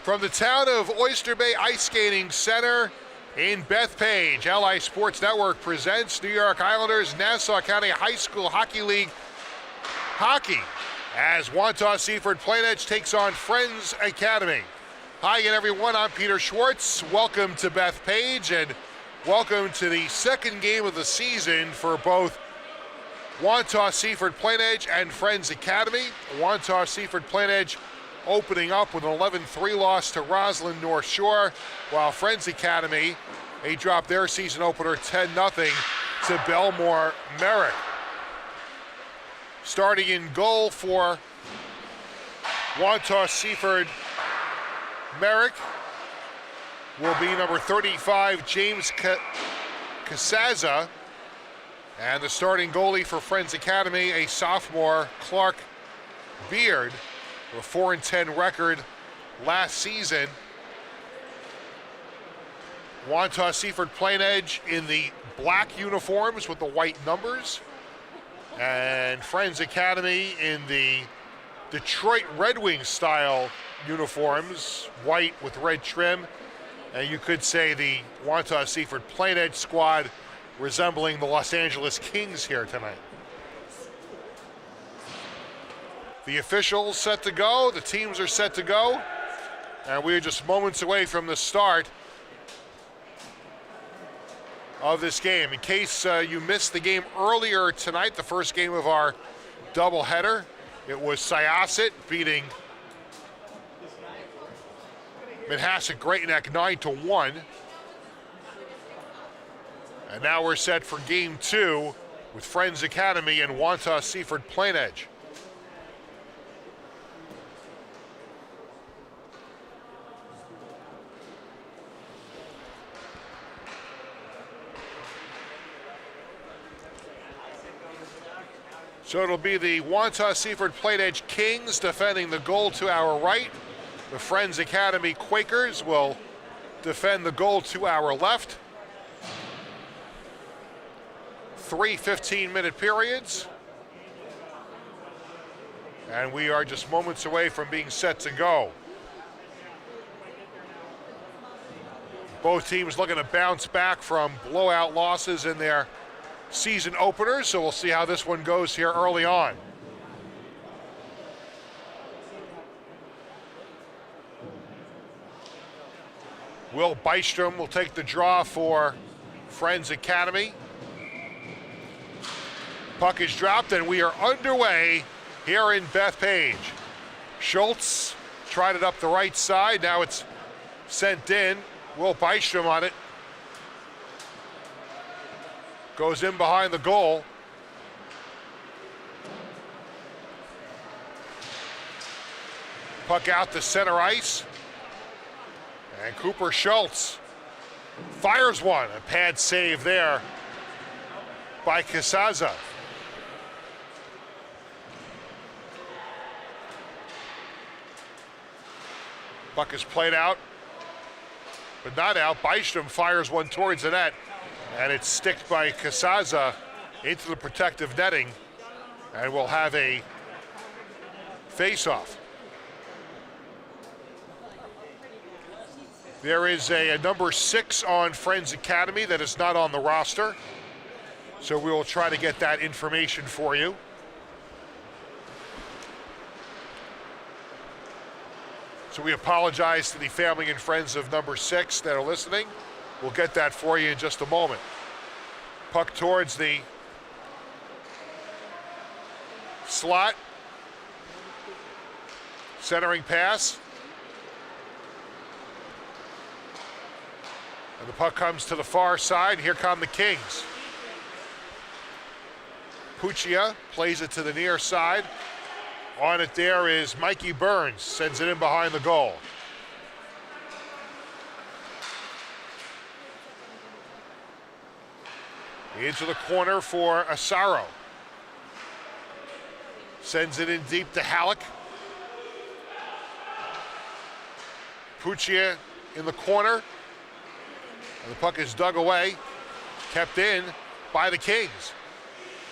From the town of Oyster Bay Ice Skating Center in Bethpage, LI Sports Network presents New York Islanders Nassau County High School Hockey League hockey as Wantagh Seaford Plainedge takes on Friends Academy. Hi again, everyone. I'm Peter Schwartz. Welcome to Bethpage and welcome to the second game of the season for both Wantagh Seaford Plainedge and Friends Academy. Wantagh Seaford Plainedge opening up with an 11-3 loss to Roslyn North Shore, while Friends Academy, they dropped their season opener 10-0 to Belmore Merrick. Starting in goal for Wantagh Seaford Merrick will be number 35, James Casaza, and the starting goalie for Friends Academy, a sophomore, Clark Beard, with a 4-10 record last season. Wantagh Seaford Plainedge in the black uniforms with the white numbers, and Friends Academy in the Detroit Red Wings style uniforms, white with red trim. And you could say the Wantagh Seaford Plainedge squad resembling the Los Angeles Kings here tonight. The officials set to go, the teams are set to go, and we are just moments away from the start of this game. In case you missed the game earlier tonight, the first game of our doubleheader, it was Syosset beating Manhasset Great Neck 9-1. And now we're set for game two with Friends Academy and Wantagh Seaford Plainedge. So it'll be the Wantagh Seaford Plainedge Kings defending the goal to our right. The Friends Academy Quakers will defend the goal to our left. 3 15-minute periods. And we are just moments away from being set to go. Both teams looking to bounce back from blowout losses in their season openers, so we'll see how this one goes here early on. Will Bystrom will take the draw for Friends Academy. Puck is dropped and we are underway here in Bethpage. Schultz tried it up the right side, now it's sent in. Will Bystrom on it. Goes in behind the goal. Puck out to center ice. And Cooper Schultz fires one. A pad save there by Casaza. Puck is played out, but not out. Bystrom fires one towards the net. And it's sticked by Casaza into the protective netting, and we'll have a face-off. There is a number 6 on Friends Academy that is not on the roster, so we will try to get that information for you. So we apologize to the family and friends of number 6 that are listening. We'll get that for you in just a moment. Puck towards the slot. Centering pass. And the puck comes to the far side. Here come the Kings. Puccia plays it to the near side. On it there is Mikey Burns. Sends it in behind the goal. Into the corner for Asaro. Sends it in deep to Halleck. Puccia in the corner. And the puck is dug away. Kept in by the Kings.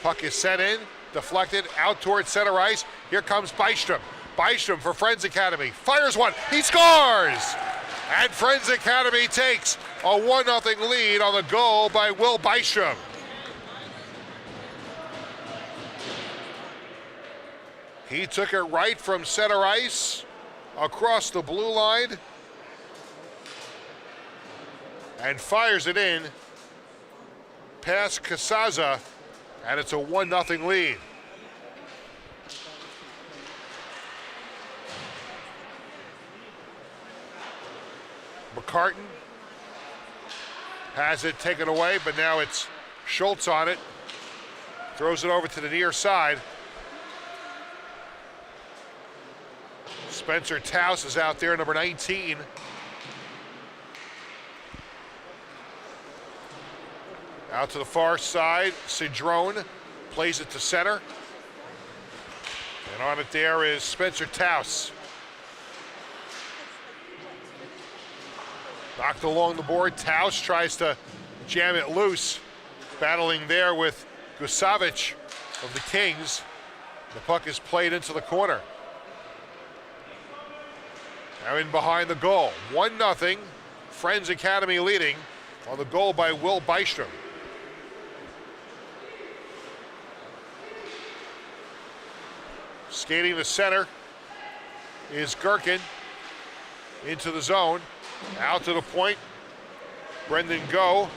Puck is sent in, deflected, out towards center ice. Here comes Byström. Byström for Friends Academy. Fires one. He scores! And Friends Academy takes a 1-0 lead on the goal by Will Byström. He took it right from center ice across the blue line and fires it in past Casaza, and it's a 1-0 lead. McCartan has it taken away, but now it's Schultz on it. Throws it over to the near side. Spencer Taus is out there, number 19. Out to the far side, Cedrone plays it to center. And on it there is Spencer Taus. Knocked along the board, Taus tries to jam it loose. Battling there with Gusavic of the Kings. The puck is played into the corner. Now in behind the goal, 1-0, Friends Academy leading on the goal by Will Byström. Skating the center is Gherkin into the zone, out to the point, Brendan Go.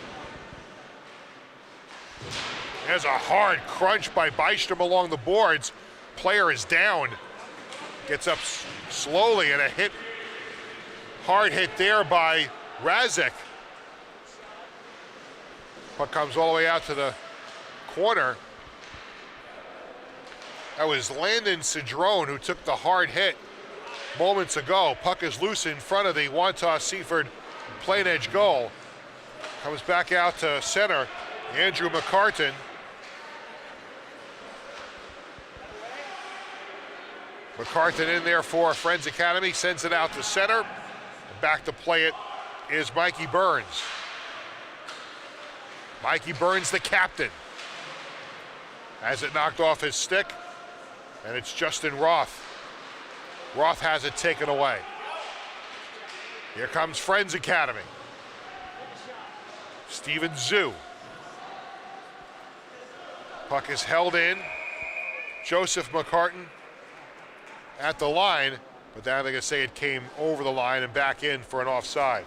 There's a hard crunch by Byström along the boards. Player is down, gets up slowly, and a hit. Hard hit there by Razek. Puck comes all the way out to the corner. That was Landon Cedrone who took the hard hit moments ago. Puck is loose in front of the Wantagh Seaford Plainedge goal. Comes back out to center. Andrew McCartan. McCartan in there for Friends Academy, sends it out to center. Back to play it is Mikey Burns. Mikey Burns, the captain. Has it knocked off his stick, and it's Justin Roth. Roth has it taken away. Here comes Friends Academy. Steven Zhu. Puck is held in. Joseph McCartan at the line, but now they're going to say it came over the line and back in for an offside.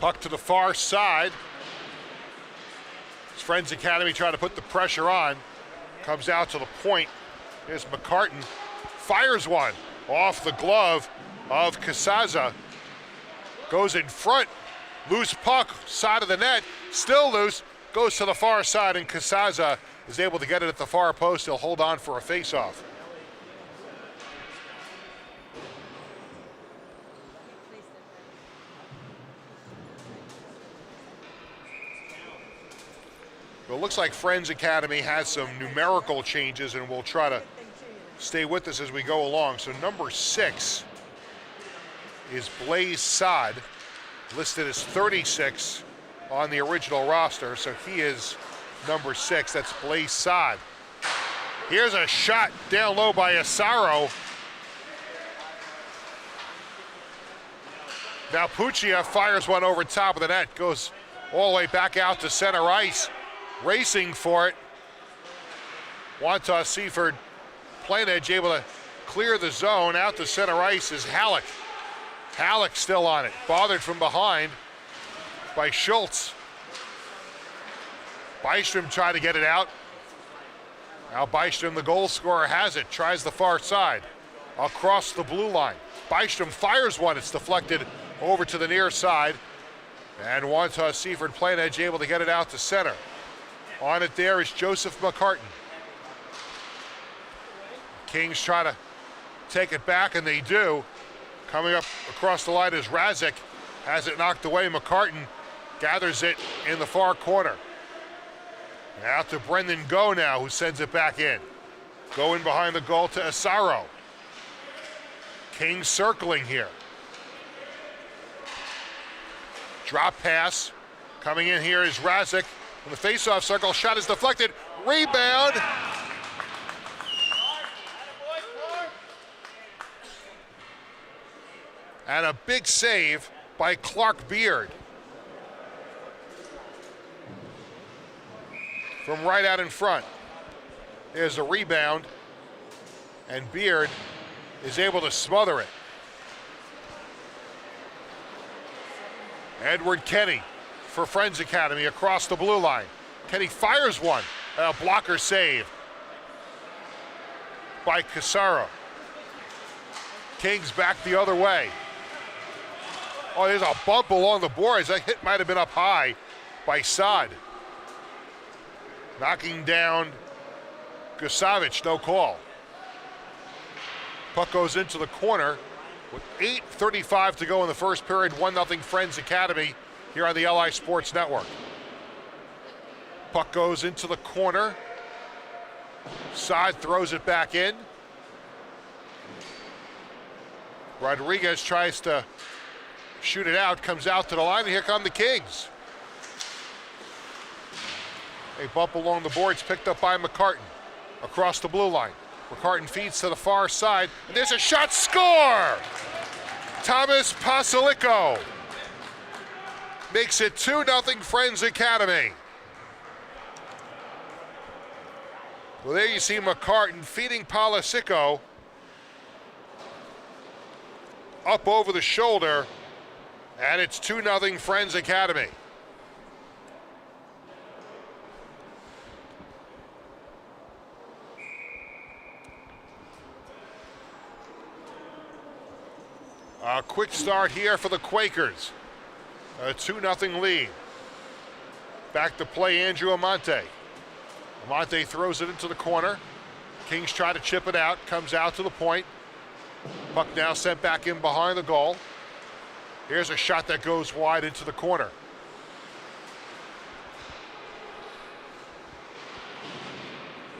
Puck to the far side. Friends Academy trying to put the pressure on. Comes out to the point. Here's McCartan. Fires one off the glove of Casaza. Goes in front. Loose puck, side of the net. Still loose. Goes to the far side, and Casaza is able to get it at the far post. He'll hold on for a face-off. It looks like Friends Academy has some numerical changes, and we'll try to stay with us as we go along. So number 6 is Blaise Saad, listed as 36 on the original roster. So he is number 6. That's Blaise Saad. Here's a shot down low by Asaro. Now Puccia fires one over top of the net. Goes all the way back out to center ice, racing for it. Wantagh, Seaford, Plainedge able to clear the zone. Out to center ice is Halleck. Halleck still on it, bothered from behind by Schultz. Bystrom tried to get it out. Now Bystrom, the goal scorer, has it, tries the far side, across the blue line. Bystrom fires one, it's deflected over to the near side. And Wantagh, Seaford, Plainedge able to get it out to center. On it there is Joseph McCartan. Kings try to take it back, and they do. Coming up across the line is Razik. Has it knocked away. McCartan gathers it in the far corner. Out to Brendan Go now, who sends it back in. Going behind the goal to Asaro. Kings circling here. Drop pass. Coming in here is Razik. In the face-off circle, shot is deflected. Rebound. And a big save by Clark Beard. From right out in front. There's a rebound, and Beard is able to smother it. Edward Kenny for Friends Academy across the blue line. Kenny fires one. A blocker save by Casaro. Kings back the other way. Oh, there's a bump along the boards. That hit might have been up high by Saad. Knocking down Gusavich, no call. Puck goes into the corner with 8:35 to go in the first period. 1-0 Friends Academy here on the LI Sports Network. Puck goes into the corner. Saad throws it back in. Rodriguez tries to shoot it out, comes out to the line, and here come the Kings. A bump along the boards picked up by McCartan across the blue line. McCartan feeds to the far side, and there's a shot, score! Thomas Pasalico makes it 2-0 Friends Academy. Well, there you see McCartan feeding Pasalico up over the shoulder, and it's 2-0 Friends Academy. A quick start here for the Quakers. A 2-0 lead. Back to play Andrew Amante. Amante throws it into the corner. Kings try to chip it out, comes out to the point. Puck now sent back in behind the goal. Here's a shot that goes wide into the corner.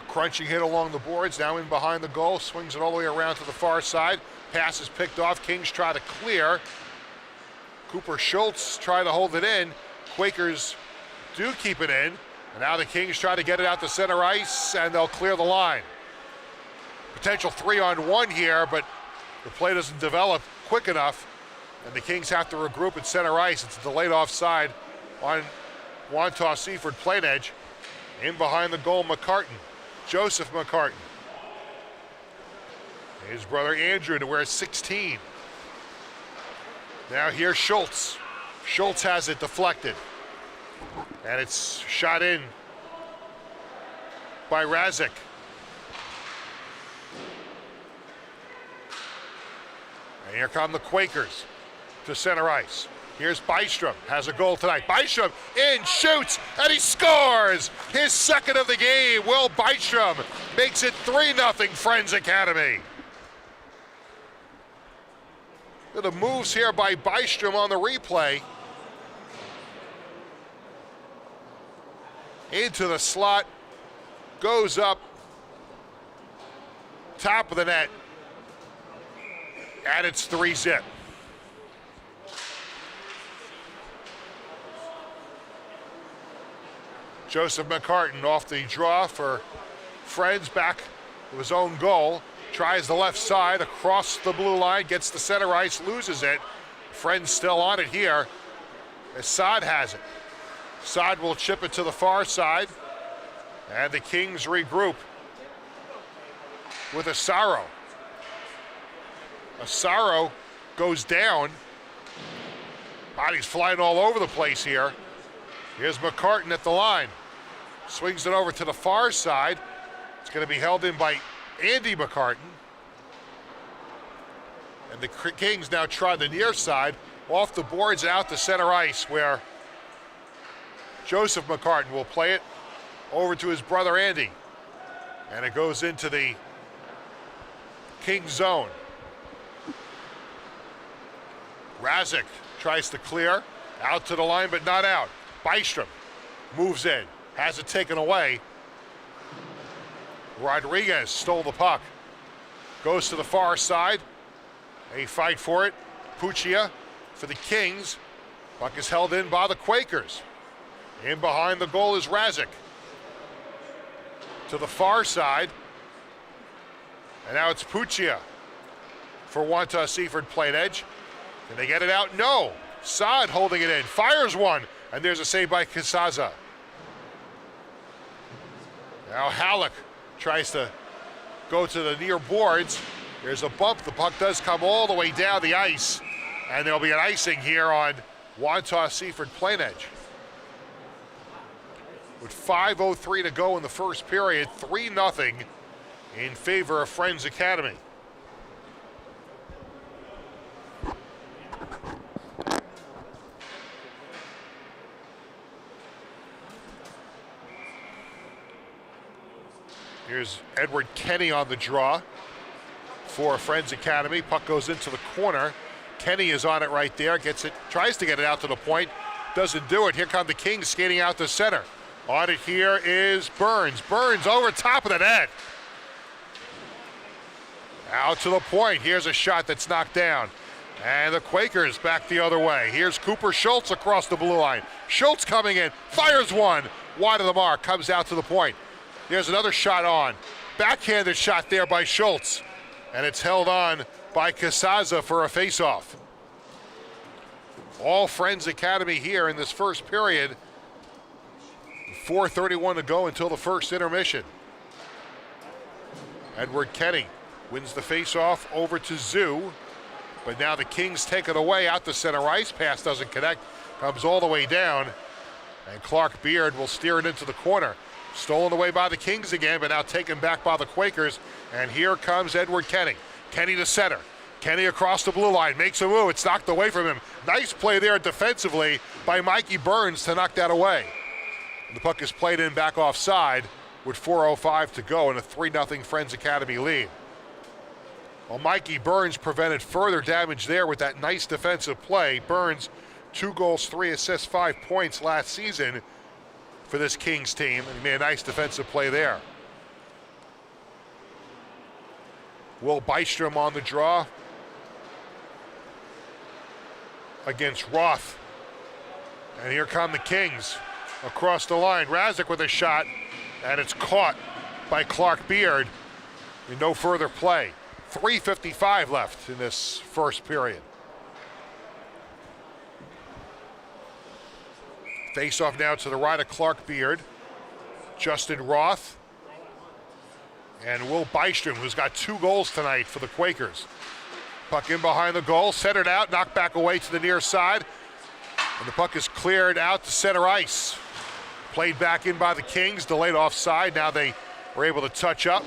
Crunching hit along the boards, now in behind the goal, swings it all the way around to the far side. Pass is picked off, Kings try to clear. Cooper Schultz try to hold it in. Quakers do keep it in. And now the Kings try to get it out to center ice, and they'll clear the line. Potential 3-on-1 here, but the play doesn't develop quick enough, and the Kings have to regroup at center ice. It's a delayed offside on Wantagh, Seaford, Plainedge. In behind the goal, McCartan, Joseph McCartan. His brother Andrew to wear 16. Now here's Schultz. Schultz has it deflected. And it's shot in by Razik. And here come the Quakers to center ice. Here's Bystrom, has a goal tonight. Bystrom in, shoots, and he scores! His second of the game. Will Bystrom makes it 3-0 Friends Academy. The moves here by Bystrom on the replay. Into the slot, goes up, top of the net, and it's 3-0. Joseph McCartan off the draw for Friends, back to his own goal. Tries the left side, across the blue line, gets the center ice, loses it. Friends still on it here. Assad has it. Sod will chip it to the far side, and the Kings regroup with Asaro. Asaro goes down. Body's flying all over the place here. Here's McCartan at the line. Swings it over to the far side. It's going to be held in by Andy McCartan. And the Kings now try the near side, off the boards out to center ice, where Joseph McCartan will play it over to his brother Andy. And it goes into the Kings zone. Razik tries to clear, out to the line but not out. Bystrom moves in, has it taken away. Rodriguez stole the puck. Goes to the far side. A fight for it. Puccia for the Kings. Puck is held in by the Quakers. In behind the goal is Razik. To the far side. And now it's Puccia for Wantagh Seaford Plainedge. Can they get it out? No. Sod holding it in. Fires one. And there's a save by Casaza. Now Halleck tries to go to the near boards. There's a bump. The puck does come all the way down the ice. And there'll be an icing here on Wantagh Seaford Plainedge. With 5:03 to go in the first period, 3-0 in favor of Friends Academy. Here's Edward Kenny on the draw for Friends Academy. Puck goes into the corner. Kenny is on it right there, gets it, tries to get it out to the point, doesn't do it. Here come the Kings skating out to center. On it here is Burns. Burns over top of the net. Out to the point. Here's a shot that's knocked down. And the Quakers back the other way. Here's Cooper Schultz across the blue line. Schultz coming in, fires one, wide of the mark, comes out to the point. There's another shot on. Backhanded shot there by Schultz. And it's held on by Casaza for a face-off. All Friends Academy here in this first period. 4:31 to go until the first intermission. Edward Kenny wins the face-off over to Zoo. But now the Kings take it away out to center ice. Pass doesn't connect. Comes all the way down. And Clark Beard will steer it into the corner. Stolen away by the Kings again, but now taken back by the Quakers. And here comes Edward Kenny. Kenny to center. Kenny across the blue line. Makes a move. It's knocked away from him. Nice play there defensively by Mikey Burns to knock that away. The puck is played in back offside with 4:05 to go and a 3-0 Friends Academy lead. Well, Mikey Burns prevented further damage there with that nice defensive play. Burns, 2 goals, 3 assists, 5 points last season for this Kings team, and he made a nice defensive play there. Will Bystrom on the draw against Roth. And here come the Kings across the line. Razik with a shot, and it's caught by Clark Beard in no further play. 3:55 left in this first period. Face-off now to the right of Clark Beard. Justin Roth and Will Bystrom, who's got 2 goals tonight for the Quakers. Puck in behind the goal, centered out, knocked back away to the near side. And the puck is cleared out to center ice. Played back in by the Kings, delayed offside. Now they were able to touch up.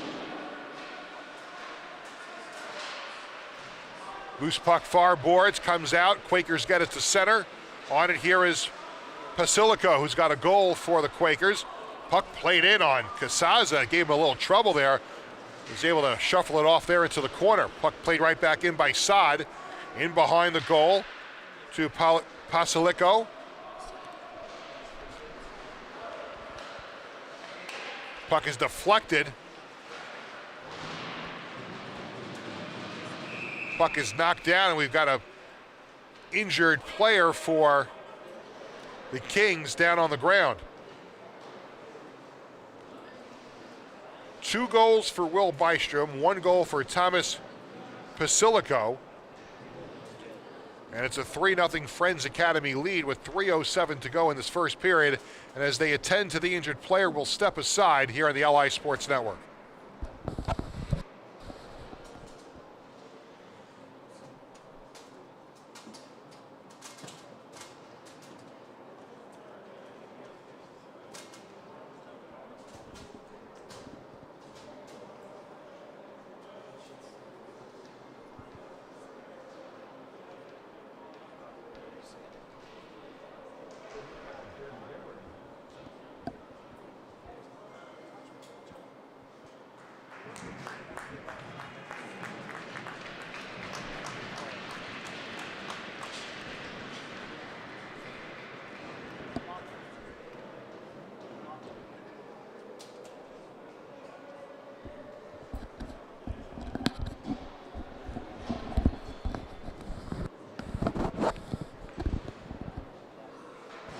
Loose puck far boards, comes out. Quakers get it to center. On it here is Pasilico, who's got a goal for the Quakers. Puck played in on Casaza, gave him a little trouble there. Was able to shuffle it off there into the corner. Puck played right back in by Sod. In behind the goal to Pasilico. Puck is deflected. Puck is knocked down, and we've got a injured player for the Kings down on the ground. 2 goals for Will Bystrom, 1 goal for Thomas Pasilico. And it's a 3-0 Friends Academy lead with 3:07 to go in this first period. And as they attend to the injured player, we'll step aside here on the LI Sports Network.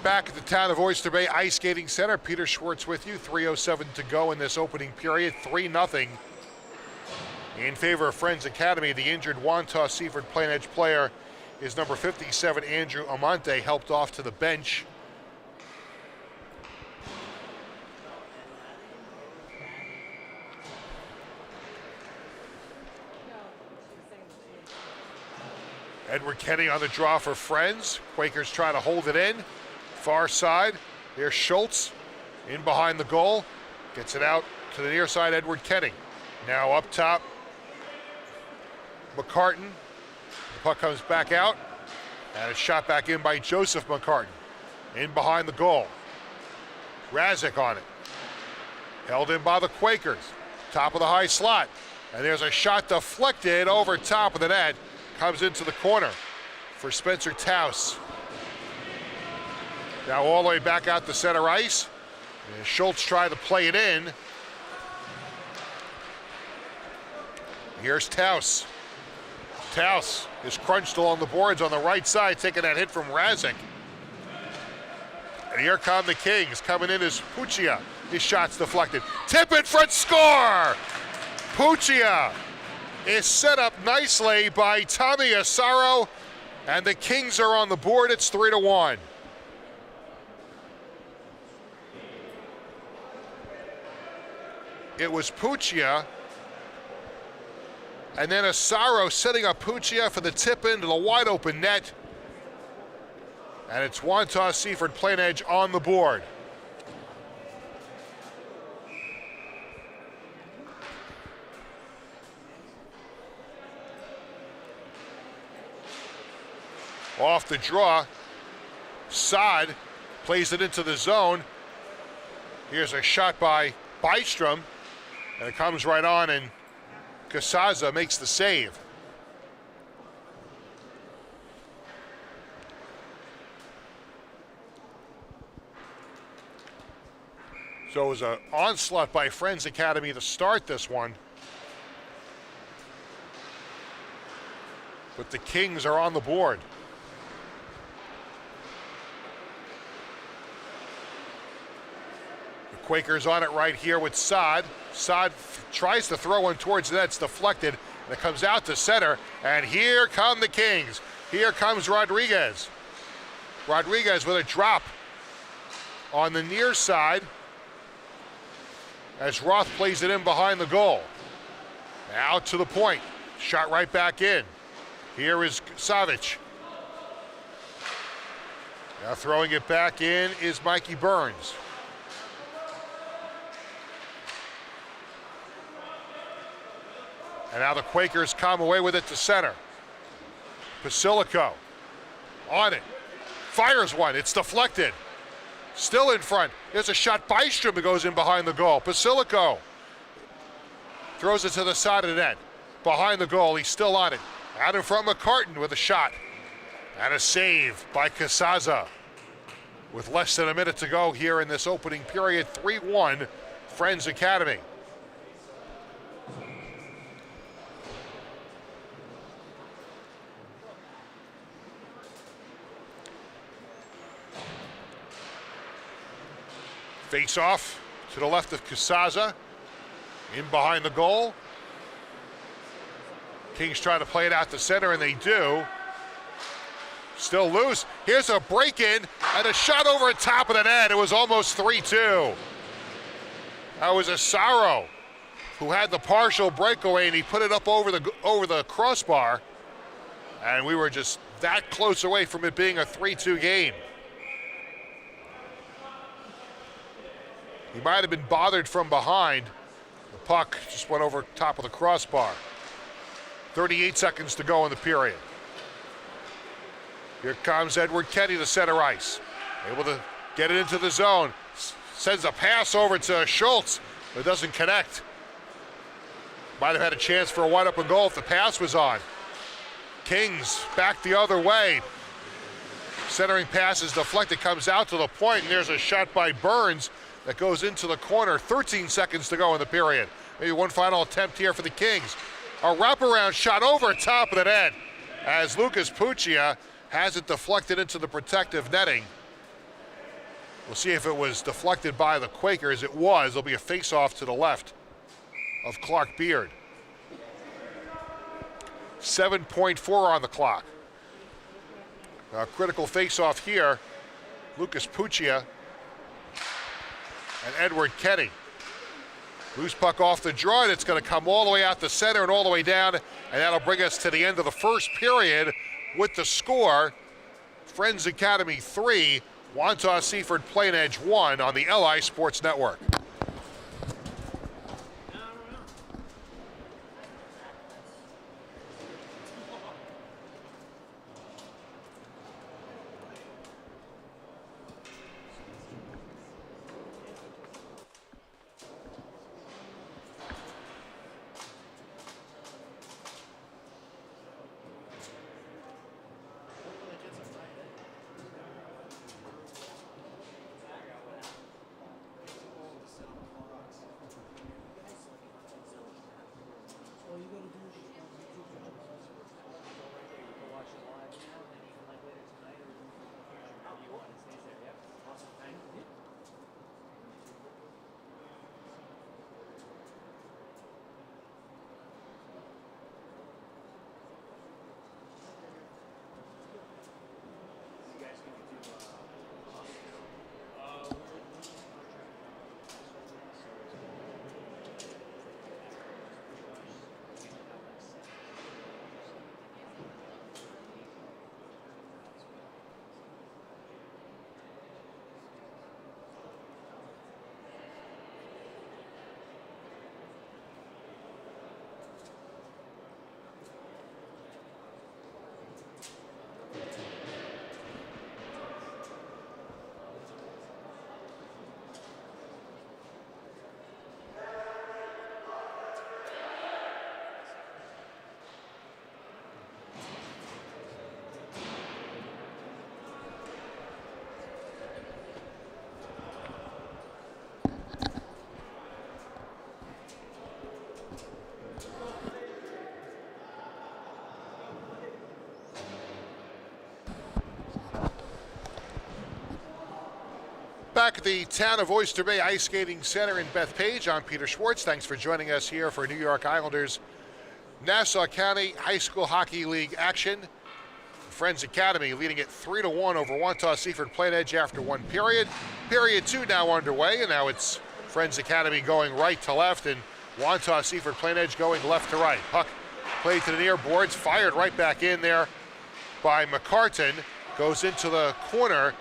Back at the town of Oyster Bay Ice Skating Center, Peter Schwartz with you. 3:07 to go in this opening period. 3-0 in favor of Friends Academy. The injured Wantagh Seaford Plainedge player is number 57, Andrew Amante, helped off to the bench. Edward Kenny on the draw for Friends. Quakers try to hold it in. Far side, there's Schultz in behind the goal. Gets it out to the near side, Edward Kenny. Now up top, McCartan. The puck comes back out, and it's shot back in by Joseph McCartan. In behind the goal. Razik on it. Held in by the Quakers. Top of the high slot. And there's a shot deflected over top of the net. Comes into the corner for Spencer Taus. Now all the way back out to center ice. And Schultz tried to play it in. Here's Taus. Taus is crunched along the boards on the right side, taking that hit from Razik. And here come the Kings. Coming in is Puccia. His shot's deflected. Tip in front, score! Puccia is set up nicely by Tommy Asaro. And the Kings are on the board. It's 3-1. It was Puccia, and then Asaro setting up Puccia for the tip into the wide open net. And it's Wantagh Seaford Plainedge on the board. Off the draw, Saad plays it into the zone. Here's a shot by Bystrom. And it comes right on, and Casaza makes the save. So it was an onslaught by Friends Academy to start this one. But the Kings are on the board. Quakers on it right here with Saad. Saad tries to throw one towards the net. It's deflected. And it comes out to center. And here come the Kings. Here comes Rodriguez. Rodriguez with a drop on the near side as Roth plays it in behind the goal. Out to the point. Shot right back in. Here is Savic. Now throwing it back in is Mikey Burns. And now the Quakers come away with it to center. Basilico on it. Fires one. It's deflected. Still in front. There's a shot. Bystrom that goes in behind the goal. Basilico throws it to the side of the net. Behind the goal. He's still on it. Out in front, McCartan with a shot. And a save by Casaza. With less than a minute to go here in this opening period. 3-1 Friends Academy. Face off to the left of Casaza. In behind the goal. Kings try to play it out to center, and they do. Still loose. Here's a break-in and a shot over the top of the net. It was almost 3-2. That was Asaro who had the partial breakaway, and he put it up over the crossbar. And we were just that close away from it being a 3-2 game. He might have been bothered from behind. The puck just went over top of the crossbar. 38 seconds to go in the period. Here comes Edward Kenny to center ice. Able to get it into the zone. Sends a pass over to Schultz, but doesn't connect. Might have had a chance for a wide-open goal if the pass was on. Kings back the other way. Centering pass is deflected, comes out to the point, and there's a shot by Burns that goes into the corner. 13 seconds to go in the period. Maybe one final attempt here for the Kings. A wraparound shot over top of the net as Lucas Puccia has it deflected into the protective netting. We'll see if it was deflected by the Quakers. It was. There'll be a face-off to the left of Clark Beard. 7.4 on the clock. A critical face-off here. Lucas Puccia and Edward Kenny. Loose puck off the draw, and it's going to come all the way out the center and all the way down, and that'll bring us to the end of the first period with the score. Friends Academy 3, Wantagh Seaford Plainedge 1 on the LI Sports Network. Back at the town of Oyster Bay Ice Skating Center in Bethpage, I'm Peter Schwartz. Thanks for joining us here for New York Islanders Nassau County High School Hockey League action. Friends Academy leading it 3-1 over Wantagh Seaford Plainedge after one period. Period 2 now underway, and now it's Friends Academy going right to left and Wantagh Seaford Plainedge going left to right. Puck played to the near boards, fired right back in there by McCartan. Goes into the corner,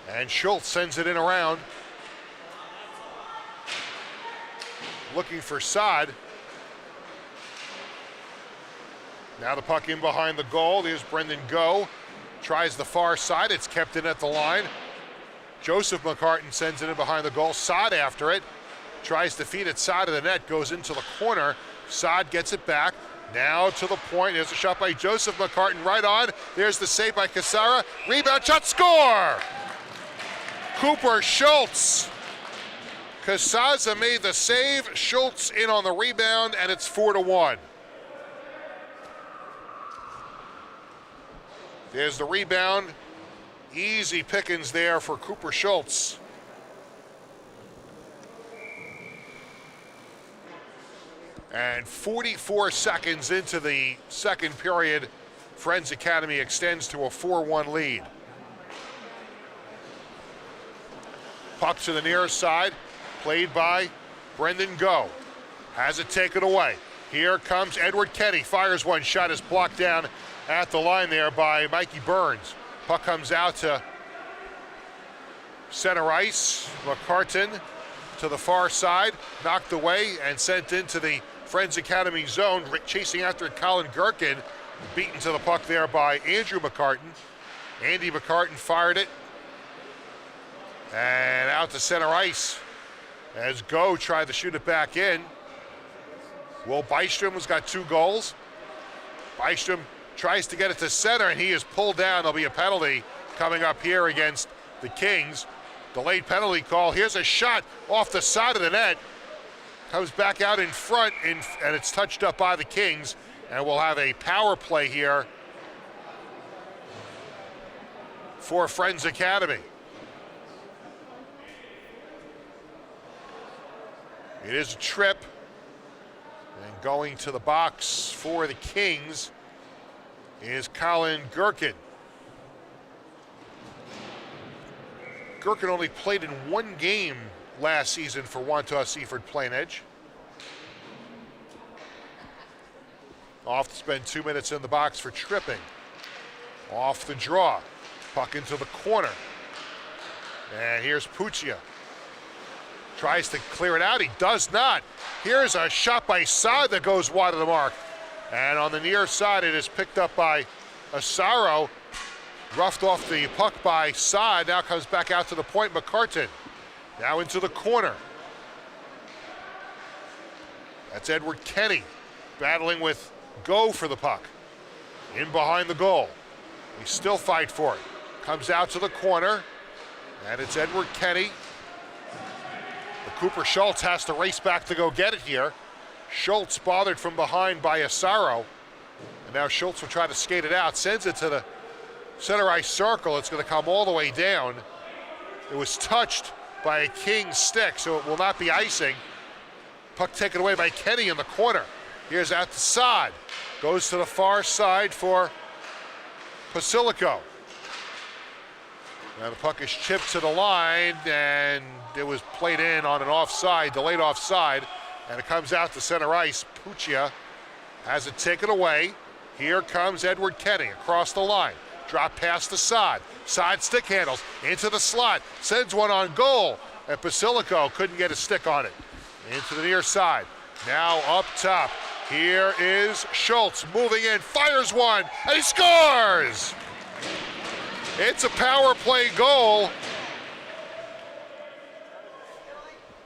and Schultz sends it in around. Looking for Saad. Now the puck in behind the goal. There's Brendan Go. Tries the far side. It's kept in at the line. Joseph McCartan sends it in behind the goal. Saad after it. Tries to feed it side of the net. Goes into the corner. Saad gets it back. Now to the point. There's a shot by Joseph McCartan right on. There's the save by Casara. Rebound shot. Score! Cooper Schultz. Casaza made the save. Schultz in on the rebound, and it's 4-1. There's the rebound. Easy pickings there for Cooper Schultz. And 44 seconds into the second period, Friends Academy extends to a 4-1 lead. Puck to the near side, played by Brendan Go. Has it taken away. Here comes Edward Kenny, fires one, shot is blocked down at the line there by Mikey Burns. Puck comes out to center ice. McCartan to the far side, knocked away and sent into the Friends Academy zone, chasing after Colin Gherkin, beaten to the puck there by Andrew McCartan. Andy McCartan fired it, and out to center ice as Go tried to shoot it back in. Will Byström has got 2 goals. Byström tries to get it to center, and he is pulled down. There'll be a penalty coming up here against the Kings. Delayed penalty call. Here's a shot off the side of the net. Comes back out in front, and it's touched up by the Kings. And we'll have a power play here for Friends Academy. It is a trip. And going to the box for the Kings is Colin Gherkin. Gherkin only played in 1 game last season for Wantagh Seaford Plainedge. Off to spend 2 minutes in the box for tripping. Off the draw. Puck into the corner. And here's Puccia. Tries to clear it out. He does not. Here's a shot by Saad that goes wide of the mark. And on the near side, it is picked up by Asaro. Roughed off the puck by Saad. Now comes back out to the point. McCartan. Now into the corner. That's Edward Kenny battling with Go for the puck. In behind the goal. They still fight for it. Comes out to the corner. And it's Edward Kenny. The Cooper Schultz has to race back to go get it here. Schultz bothered from behind by Asaro. And now Schultz will try to skate it out. Sends it to the center ice circle. It's going to come all the way down. It was touched by a King's stick, so it will not be icing. Puck taken away by Kenny in the corner. Here's out to Saad. Goes to the far side for Basilico. Now the puck is chipped to the line, and it was played in on an offside, delayed offside, and it comes out to center ice. Puccia has it taken away. Here comes Edward Kenny across the line. Drop past to Saad. Saad stick handles into the slot. Sends one on goal. And Basilico couldn't get a stick on it. Into the near side. Now up top. Here is Schultz moving in. Fires one. And he scores! It's a power play goal.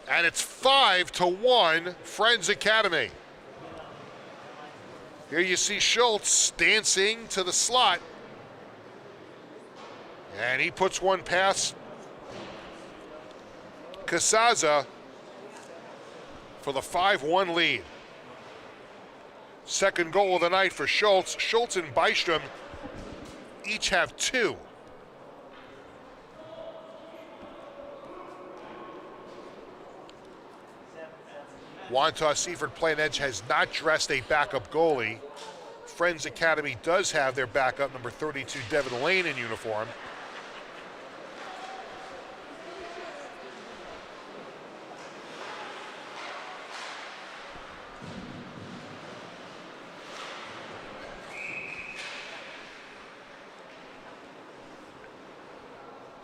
And it's 5-1 Friends Academy. Here you see Schultz dancing to the slot. And he puts one past Casaza for the 5-1 lead. Second goal of the night for Schultz. Schultz and Byström each have 2. Wantagh Seaford Plainedge has not dressed a backup goalie. Friends Academy does have their backup, number 32, Devin Lane, in uniform.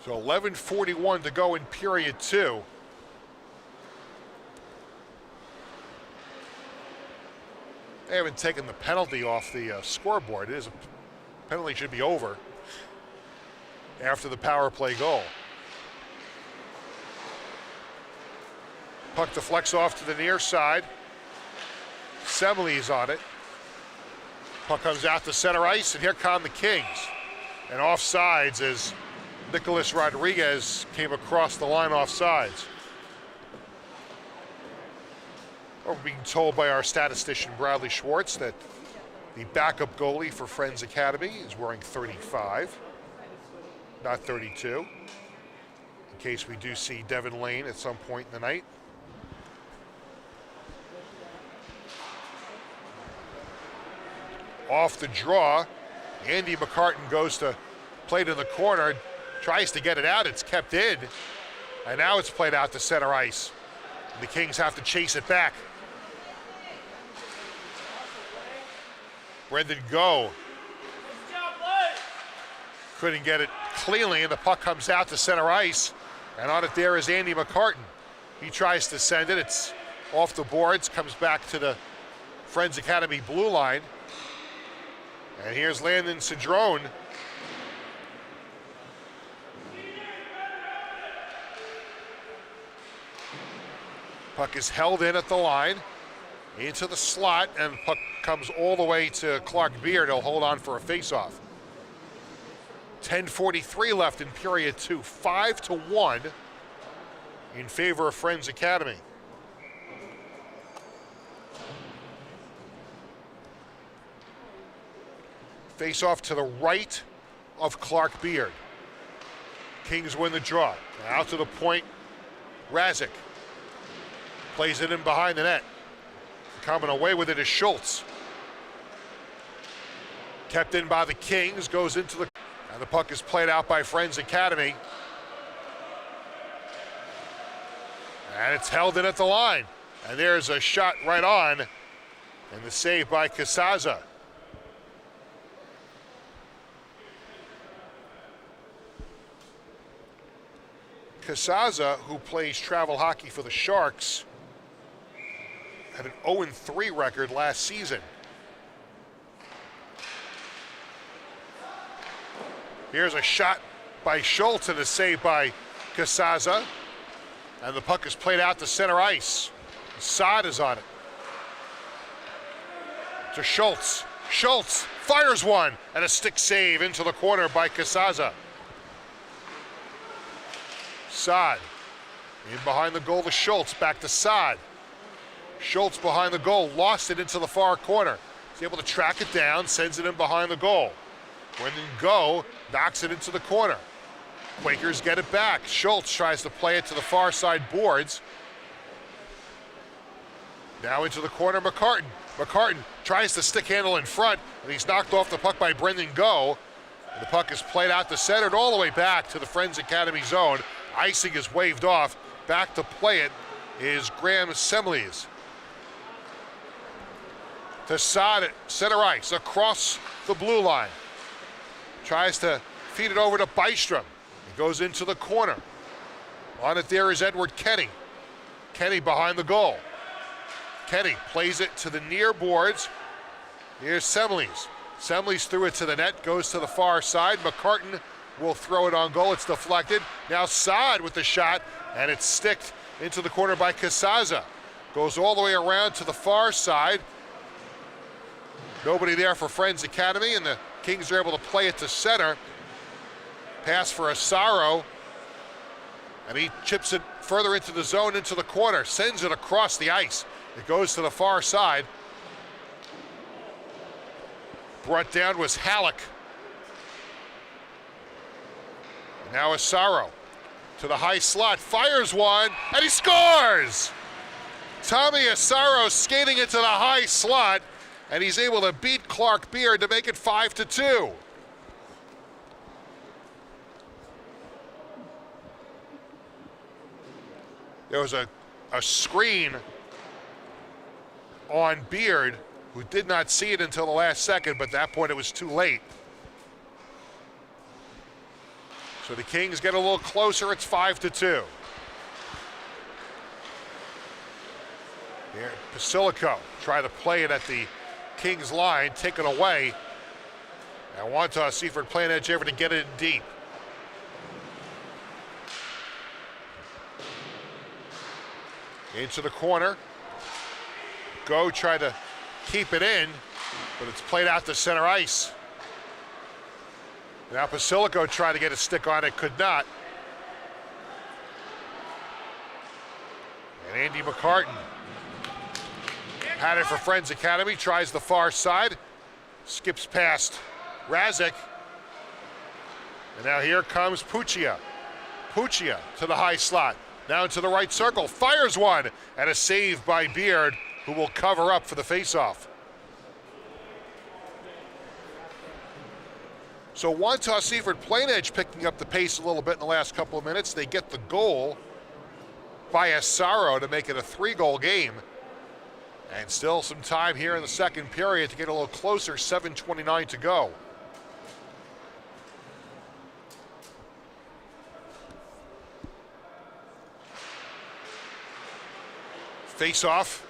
So 11:41 to go in period 2. They haven't taken the penalty off the scoreboard. It is penalty should be over after the power play goal. Puck deflects off to the near side. Semley's on it. Puck comes out to center ice, and here come the Kings. And offsides as Nicholas Rodriguez came across the line offsides. We're being told by our statistician Bradley Schwartz that the backup goalie for Friends Academy is wearing 35, not 32, in case we do see Devin Lane at some point in the night. Off the draw, Andy McCartan goes to play it in the corner, tries to get it out, it's kept in, and now it's played out to center ice. The Kings have to chase it back. Brendan Go couldn't get it cleanly, and the puck comes out to center ice, and on it there is Andy McCartan. He tries to send it, it's off the boards, comes back to the Friends Academy blue line, and here's Landon Cedrone. Puck is held in at the line, into the slot, and the puck comes all the way to Clark Beard. He'll hold on for a faceoff. 10:43 left in period 2, 5-1 in favor of Friends Academy. Faceoff to the right of Clark Beard. Kings win the draw. Out to the point, Razik plays it in behind the net. Coming away with it is Schultz. Kept in by the Kings, goes into the... And the puck is played out by Friends Academy. And it's held in at the line. And there's a shot right on. And the save by Casaza. Casaza, who plays travel hockey for the Sharks, had an 0-3 record last season. Here's a shot by Schultz and a save by Casaza. And the puck is played out to center ice. Saad is on it. To Schultz. Schultz fires one, and a stick save into the corner by Casaza. Saad in behind the goal to Schultz, back to Saad. Schultz behind the goal, lost it into the far corner. He's able to track it down, sends it in behind the goal. Brendan Go knocks it into the corner. Quakers get it back. Schultz tries to play it to the far side boards. Now into the corner, McCartan. McCartan tries to stick handle in front, and he's knocked off the puck by Brendan Go. And the puck is played out to center and all the way back to the Friends Academy zone. Icing is waved off. Back to play it is Graham Semles. To Saad at center ice, across the blue line. Tries to feed it over to Bystrom. It goes into the corner. On it there is Edward Kenny. Kenny behind the goal. Kenny plays it to the near boards. Here's Semles. Semles threw it to the net, goes to the far side. McCartan will throw it on goal. It's deflected. Now Saad with the shot, and it's sticked into the corner by Casaza. Goes all the way around to the far side. Nobody there for Friends Academy, and the Kings are able to play it to center. Pass for Asaro, and he chips it further into the zone, into the corner, sends it across the ice. It goes to the far side. Brought down was Halleck. Now Asaro to the high slot, fires one, and he scores! Tommy Asaro skating into the high slot, and he's able to beat Clark Beard to make it 5-2. There was a screen on Beard, who did not see it until the last second, but at that point it was too late. So the Kings get a little closer, it's 5-2. Here, Pasilico try to play it at the Kings line, taken away. And Wantagh, Seaford, Plainedge able to get it in deep. Into the corner. Go try to keep it in, but it's played out to center ice. Now Pasilico tried to get a stick on it, could not. And Andy McCartan had it for Friends Academy, tries the far side, skips past Razik. And now here comes Puccia. Puccia to the high slot, now into the right circle, fires one, and a save by Beard, who will cover up for the faceoff. So Wantagh, Seaford, Plainedge picking up the pace a little bit in the last couple of minutes. They get the goal by Asaro to make it a 3-goal game. And still some time here in the second period to get a little closer, 7:29 to go. Face off.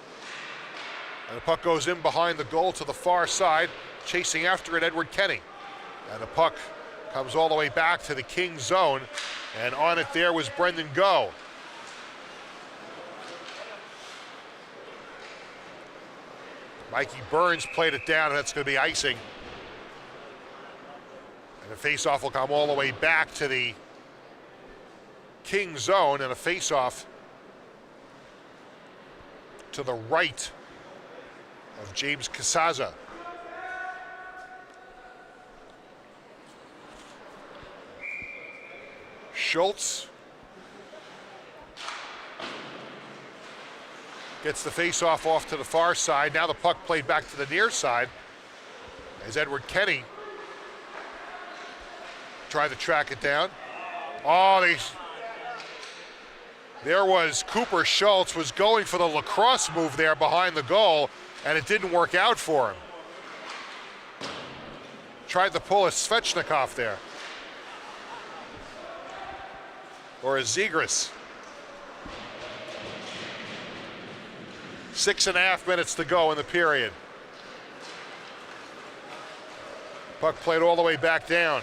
And the puck goes in behind the goal to the far side. Chasing after it, Edward Kenny. And the puck comes all the way back to the Kings zone. And on it there was Brendan Go. Mikey Burns played it down, and that's going to be icing. And the face-off will come all the way back to the Kings zone, and a face-off to the right of James Casaza. Schultz gets the face-off off to the far side. Now the puck played back to the near side as Edward Kenny tried to track it down. Oh, there was Cooper Schultz was going for the lacrosse move there behind the goal, and it didn't work out for him. Tried to pull a Svechnikov there. Or a Zegras. 6.5 minutes to go in the period. Puck played all the way back down.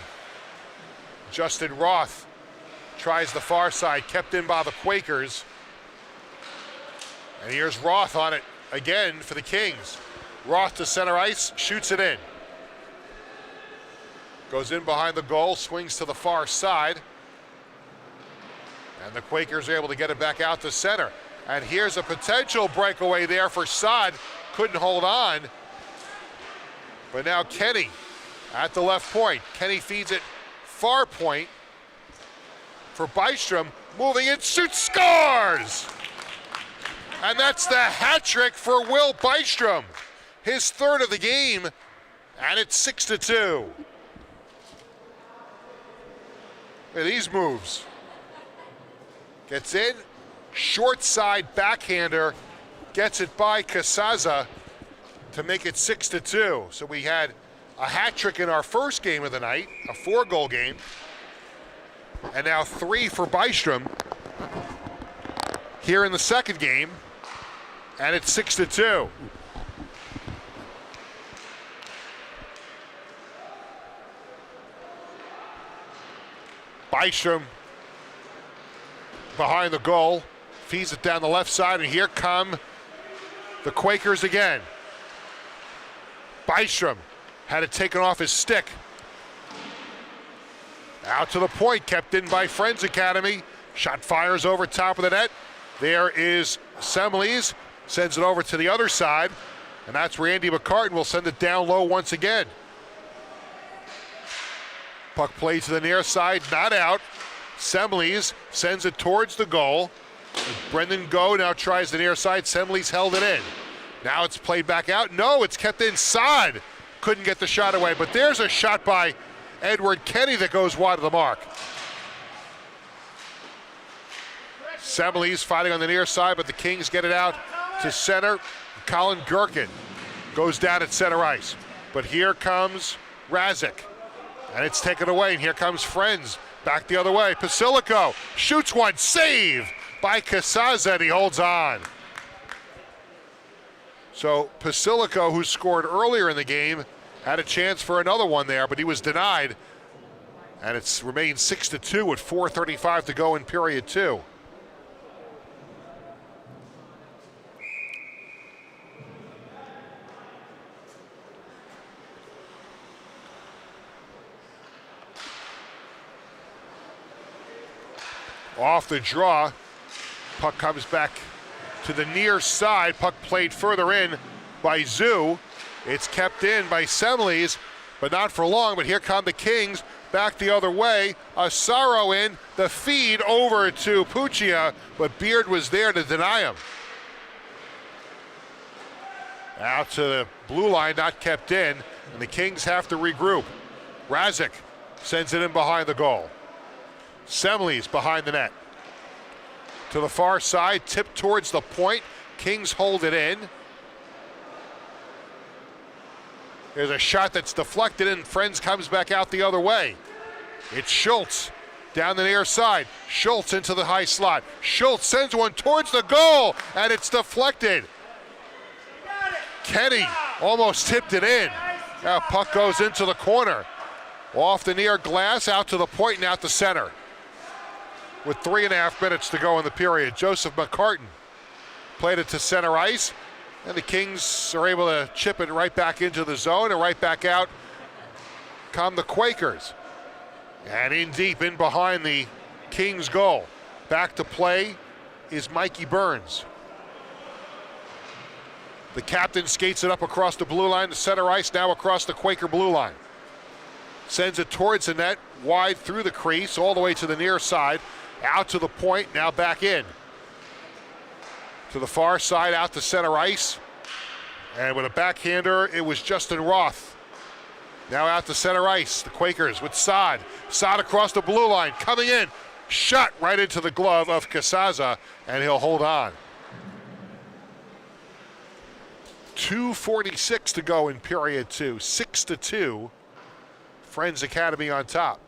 Justin Roth tries the far side, kept in by the Quakers. And here's Roth on it again for the Kings. Roth to center ice, shoots it in. Goes in behind the goal, swings to the far side. And the Quakers are able to get it back out to center. And here's a potential breakaway there for Saad. Couldn't hold on. But now Kenny at the left point. Kenny feeds it far point for Byström. Moving it, shoots, scores! And that's the hat trick for Will Byström. His third of the game, and it's 6-2. Look at these moves. Gets in, short side backhander, gets it by Casaza to make it 6-2. So we had a hat trick in our first game of the night, a 4-goal game, and now 3 for Byström here in the second game, and it's 6-2. Byström behind the goal, feeds it down the left side, and here come the Quakers again. Byström had it taken off his stick. Out to the point, kept in by Friends Academy. Shot fires over top of the net. There is Semles, sends it over to the other side, and that's where Andy McCartan will send it down low once again. Puck played to the near side, not out. Semles sends it towards the goal. Brendan Go now tries the near side. Semles held it in. Now it's played back out. No, it's kept inside. Couldn't get the shot away, but there's a shot by Edward Kenny that goes wide of the mark. Semles fighting on the near side, but the Kings get it out to center. Colin Gherkin goes down at center ice. But here comes Razik, and it's taken away, and here comes Friends. Back the other way, Pasilico shoots one, save by Casaza, and he holds on. So Pasilico, who scored earlier in the game, had a chance for another one there, but he was denied. And it's remained 6-2 with 4:35 to go in period 2. Off the draw, puck comes back to the near side. Puck played further in by Zoo. It's kept in by Semles, but not for long. But here come the Kings back the other way. Asaro in, the feed over to Puccia, but Beard was there to deny him. Out to the blue line, not kept in, and the Kings have to regroup. Razik Sends it in behind the goal. Semley's behind the net. To the far side, tipped towards the point. Kings hold it in. There's a shot that's deflected and Friends comes back out the other way. It's Schultz down the near side. Schultz into the high slot. Schultz sends one towards the goal and it's deflected. Kenny almost tipped it in. Now puck goes into the corner. Off the near glass, out to the point and out the center. With 3.5 minutes to go in the period, Joseph McCartan played it to center ice, and the Kings are able to chip it right back into the zone, and right back out come the Quakers. And in deep, in behind the Kings goal. Back to play is Mikey Burns. The captain skates it up across the blue line to center ice, now across the Quaker blue line. Sends it towards the net, wide through the crease, all the way to the near side, out to the point, now back in. To the far side, out to center ice. And with a backhander, it was Justin Roth. Now out to center ice, the Quakers with Saad. Saad across the blue line, coming in. Shot right into the glove of Casaza, and he'll hold on. 2:46 to go in period two, 6-2. Friends Academy on top.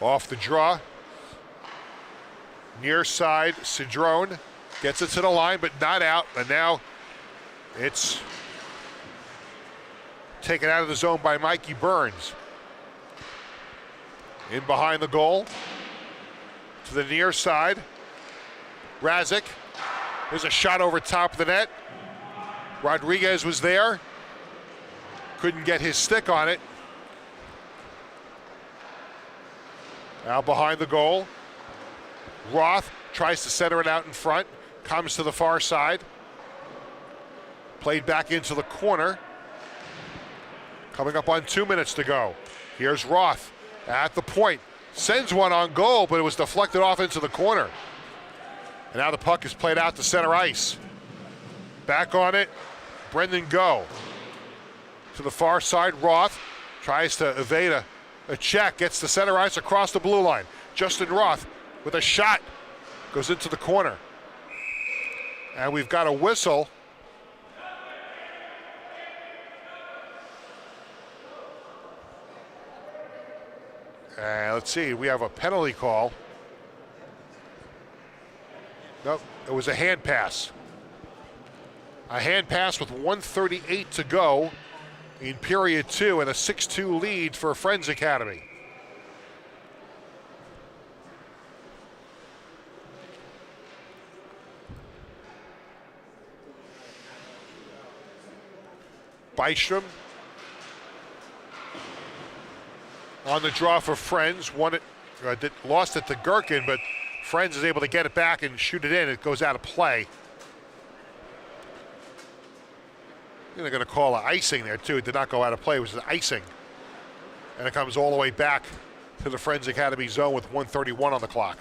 Off the draw. Near side, Cedrone gets it to the line, but not out. And now it's taken out of the zone by Mikey Burns. In behind the goal. To the near side. Razik. There's a shot over top of the net. Rodriguez was there. Couldn't get his stick on it. Now behind the goal. Roth tries to center it out in front. Comes to the far side. Played back into the corner. Coming up on 2 minutes to go. Here's Roth at the point. Sends one on goal, but it was deflected off into the corner. And now the puck is played out to center ice. Back on it, Brendan Go. To the far side, Roth tries to evade a check, gets to center ice across the blue line. Justin Roth with a shot, goes into the corner. And we've got a whistle. Let's see, we have a penalty call. Nope, it was a hand pass. A hand pass with 1:38 to go in period two, and a 6-2 lead for Friends Academy. Bystrom on the draw for Friends. Lost it to Gherkin, but Friends is able to get it back and shoot it in. It goes out of play. They're going to call an icing there, too. It did not go out of play. It was an icing. And it comes all the way back to the Friends Academy zone with 1:31 on the clock.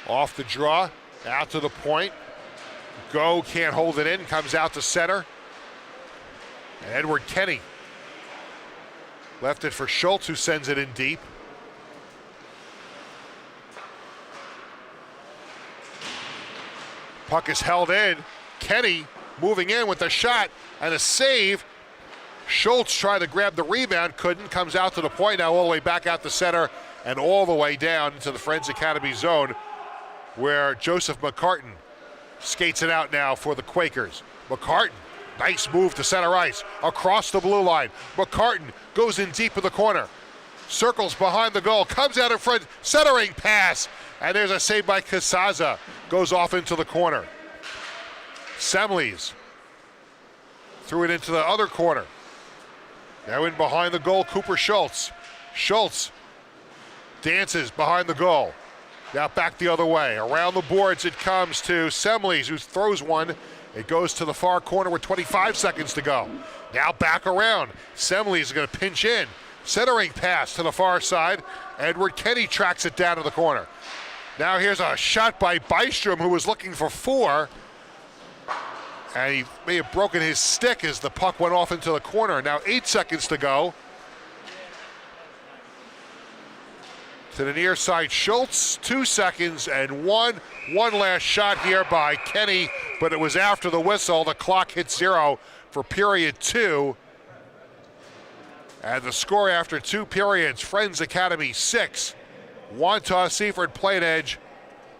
Off the draw, out to the point. Go can't hold it in, comes out to center. And Edward Kenny left it for Schultz, who sends it in deep. Puck is held in. Kenny moving in with a shot and a save. Schultz tried to grab the rebound, couldn't. Comes out to the point, now all the way back out the center and all the way down into the Friends Academy zone, where Joseph McCartan skates it out now for the Quakers. McCartan, nice move to center ice, across the blue line. McCartan goes in deep in the corner, circles behind the goal, comes out in front, centering pass, and there's a save by Casaza, goes off into the corner. Semley's threw it into the other corner. Now in behind the goal, Cooper Schultz. Schultz dances behind the goal. Now back the other way. Around the boards it comes to Semles, who throws one. It goes to the far corner with 25 seconds to go. Now back around. Semles is going to pinch in. Centering pass to the far side. Edward Kenny tracks it down to the corner. Now here's a shot by Bystrom, who was looking for 4. And he may have broken his stick as the puck went off into the corner. Now 8 seconds to go. To the near side, Schultz, 2 seconds and one last shot here by Kenny, but it was after the whistle. The clock hit 0 for period 2. And the score after 2 periods, Friends Academy 6, Wantagh Seaford Plainedge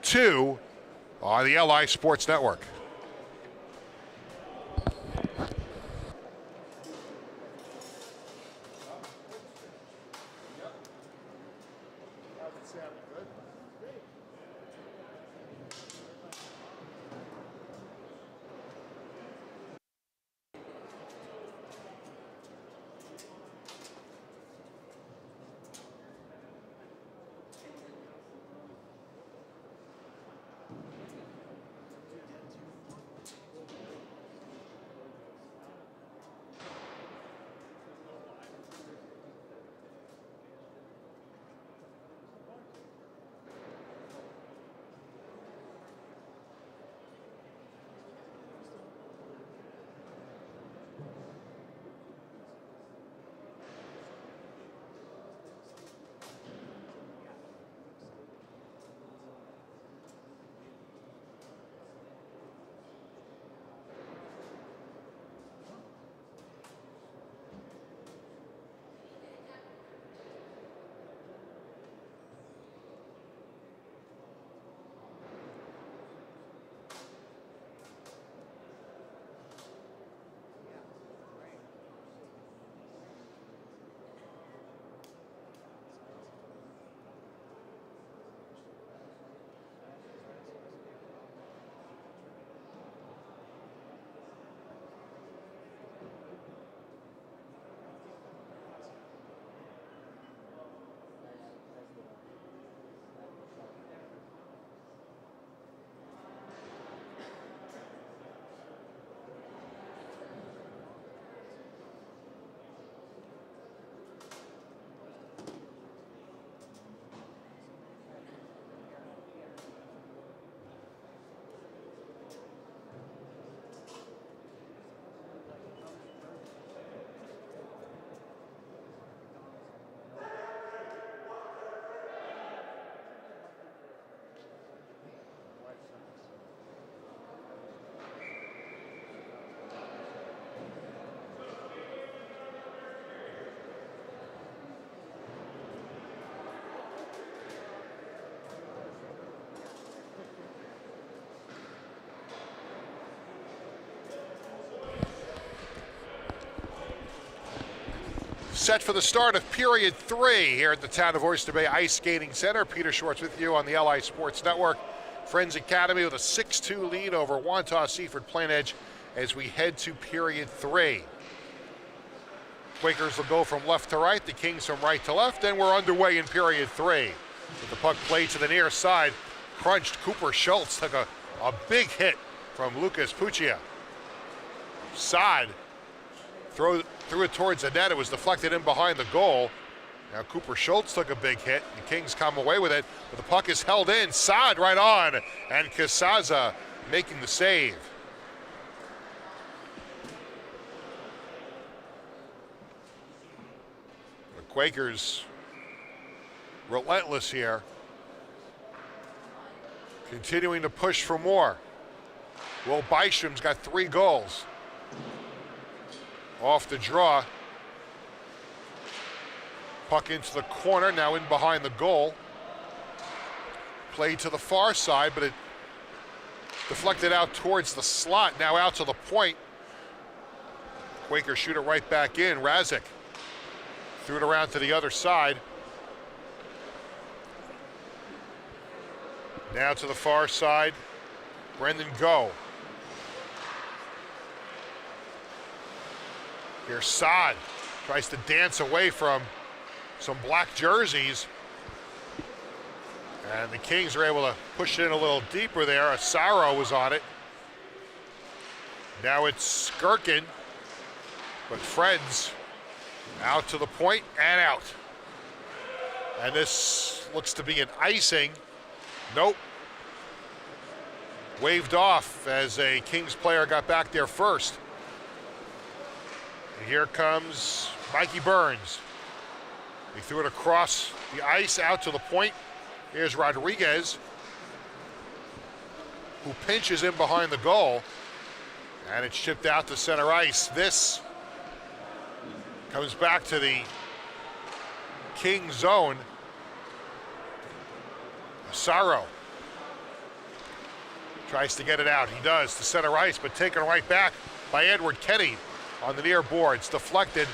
2 on the LI Sports Network. Set for the start of period 3 here at the town of Oyster Bay Ice Skating Center. Peter Schwartz with you on the LI Sports Network. Friends Academy with a 6-2 lead over Wantagh Seaford Plainedge as we head to period 3. Quakers will go from left to right, the Kings from right to left, and we're underway in period 3. With the puck played to the near side, crunched Cooper Schultz took a big hit from Lucas Puccia. Saad threw it towards the net. It was deflected in behind the goal. Now Cooper Schultz took a big hit. The Kings come away with it, but the puck is held in. Saad right on, and Casaza making the save. The Quakers relentless here, continuing to push for more. Will Bystrom's got 3 goals. Off the draw. Puck into the corner, now in behind the goal. Played to the far side, but it deflected out towards the slot, now out to the point. Quakers shoot it right back in. Razik threw it around to the other side. Now to the far side, Brendan Go. Here's Saad, tries to dance away from some black jerseys. And the Kings are able to push it in a little deeper there. Asaro was on it. Now it's Skirkin, but Friends out to the point and out. And this looks to be an icing. Nope. Waved off as a Kings player got back there first. And here comes Mikey Burns. He threw it across the ice out to the point. Here's Rodriguez, who pinches in behind the goal, and it's chipped out to center ice. This comes back to the King zone. Asaro tries to get it out. He does to center ice, but taken right back by Edward Kenny on the near boards. Deflected.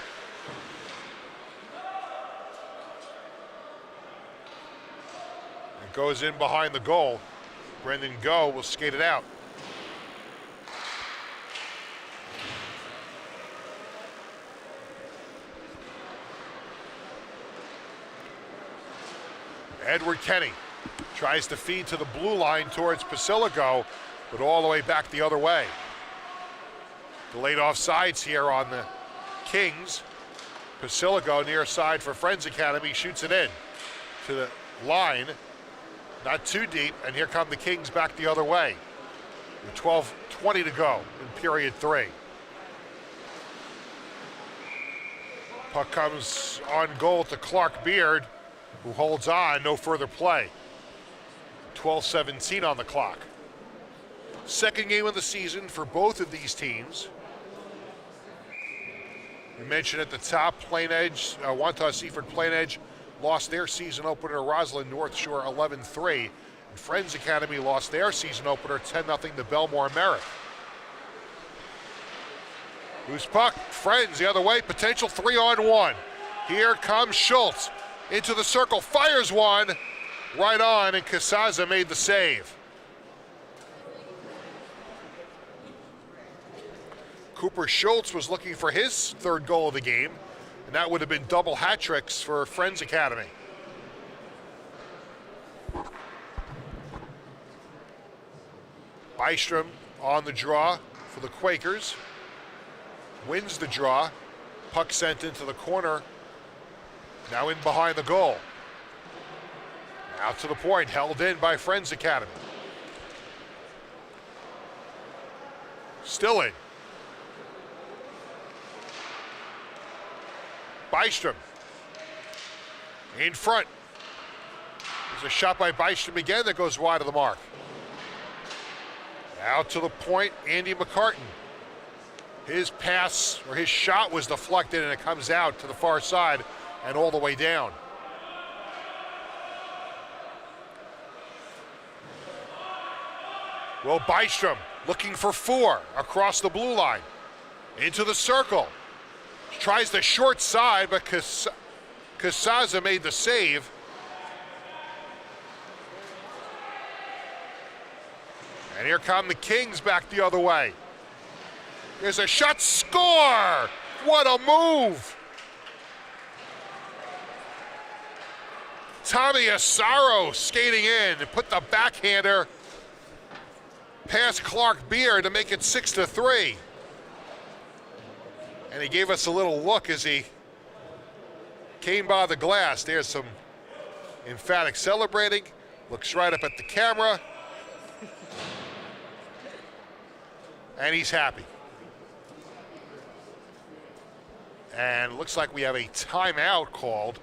It goes in behind the goal. Brendan Go will skate it out. Edward Kenny tries to feed to the blue line towards Basilico, but all the way back the other way. Delayed offsides here on the Kings. Basilico near side for Friends Academy, shoots it in to the line. Not too deep, and here come the Kings back the other way. With 12:20 to go in period 3. Puck comes on goal to Clark Beard, who holds on, no further play. 12:17 on the clock. Second game of the season for both of these teams. We mentioned at the top, Plainedge, Wantagh Seaford Plainedge lost their season opener to Roslyn North Shore 11-3. And Friends Academy lost their season opener 10-0 to Belmore Merritt. Loose puck, Friends the other way, potential 3-on-1. Here comes Schultz into the circle, fires one, right on, and Casaza made the save. Cooper Schultz was looking for his third goal of the game, and that would have been double hat tricks for Friends Academy. Bystrom on the draw for the Quakers. Wins the draw. Puck sent into the corner. Now in behind the goal. Out to the point, held in by Friends Academy. Still in. Bystrom in front. There's a shot by Bystrom again that goes wide of the mark. Out to the point, Andy McCartan. His pass, or his shot was deflected, and it comes out to the far side and all the way down. Well, Bystrom looking for 4 across the blue line. Into the circle. Tries the short side, but Casaza made the save. And here come the Kings back the other way. There's a shot, score! What a move! Tommy Asaro skating in and put the backhander past Clark Beard to make it 6-3. And he gave us a little look as he came by the glass. There's some emphatic celebrating. Looks right up at the camera. And he's happy. And looks like we have a timeout called.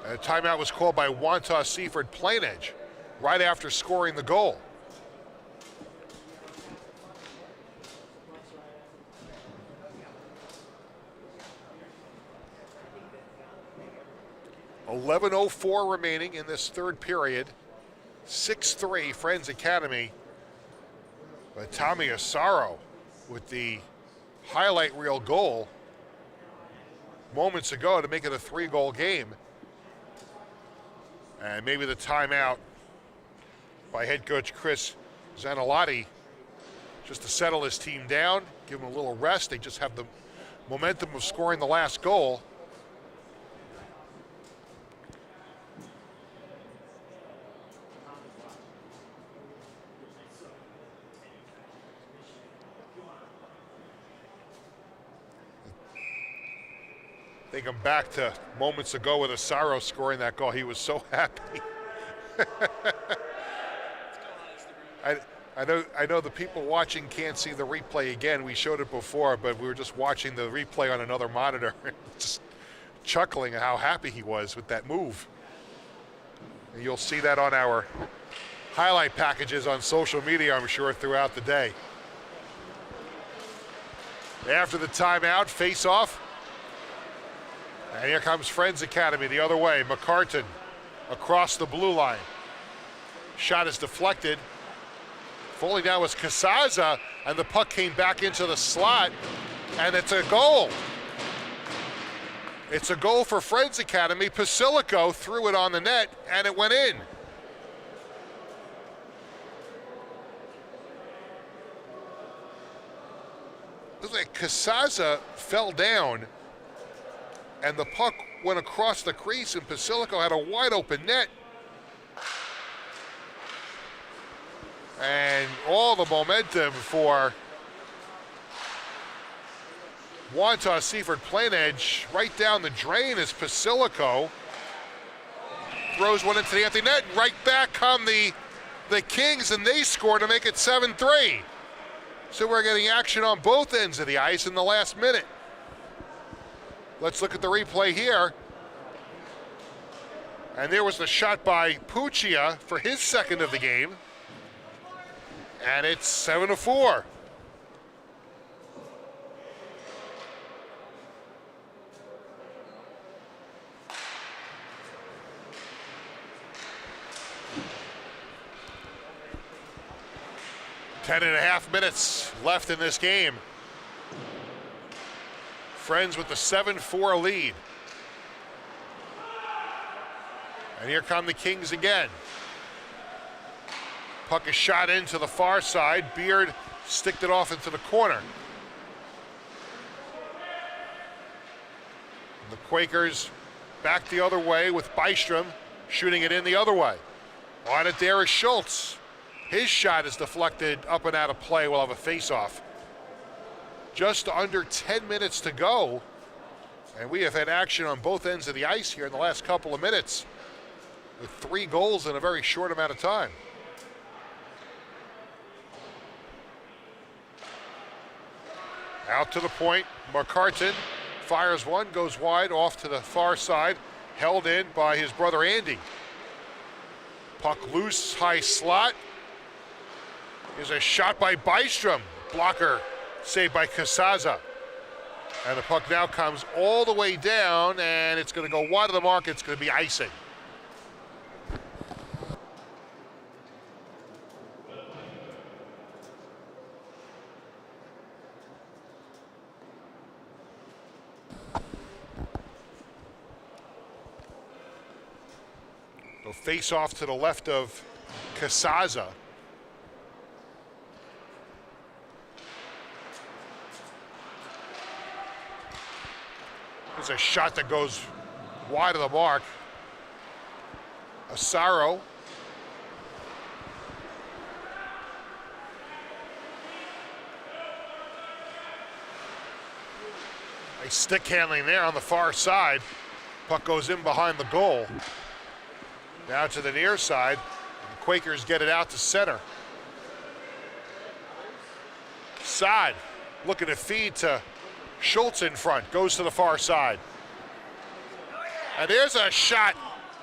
A timeout was called by Wantagh Seaford Plainedge right after scoring the goal. .11:04 remaining in this third period. 6-3 Friends Academy. But Tommy Asaro with the highlight reel goal moments ago to make it a 3-goal game. And maybe the timeout by head coach Chris Zanolotti just to settle his team down, give them a little rest. They just have the momentum of scoring the last goal. Think I'm back to moments ago with Asaro scoring that goal. He was so happy. I know the people watching can't see the replay again. We showed it before, but we were just watching the replay on another monitor, just chuckling at how happy he was with that move. And you'll see that on our highlight packages on social media, I'm sure, throughout the day. After the timeout, face-off. And here comes Friends Academy the other way. McCartan across the blue line. Shot is deflected. Falling down was Casaza, and the puck came back into the slot, and it's a goal. It's a goal for Friends Academy. Pasilico threw it on the net, and it went in. Looks like Casaza fell down, and the puck went across the crease, and Pasilico had a wide open net. And all the momentum for Wantagh, Seaford, Plainedge right down the drain as Pasilico throws one into the empty net. Right back come the Kings, and they score to make it 7-3. So we're getting action on both ends of the ice in the last minute. Let's look at the replay here. And there was the shot by Puccia for his second of the game. And it's 7-4. Ten and a half minutes left in this game. Friends with the 7-4 lead. And here come the Kings again. Puck is shot into the far side. Beard sticked it off into the corner. The Quakers back the other way with Bystrom shooting it in the other way. On it there is Schultz. His shot is deflected up and out of play. We'll have a face-off. Just under 10 minutes to go. And we have had action on both ends of the ice here in the last couple of minutes, with 3 goals in a very short amount of time. Out to the point, McCartan fires one, goes wide off to the far side, held in by his brother Andy. Puck loose, high slot. Here's a shot by Bystrom. Blocker saved by Casaza. And the puck now comes all the way down, and it's going to go wide of the mark. It's going to be icing. So face off to the left of Casaza. There's a shot that goes wide of the mark. Asaro. Nice stick handling there on the far side. Puck goes in behind the goal. Now to the near side. The Quakers get it out to center. Saad looking to feed to Schultz in front. Goes to the far side. And there's a shot.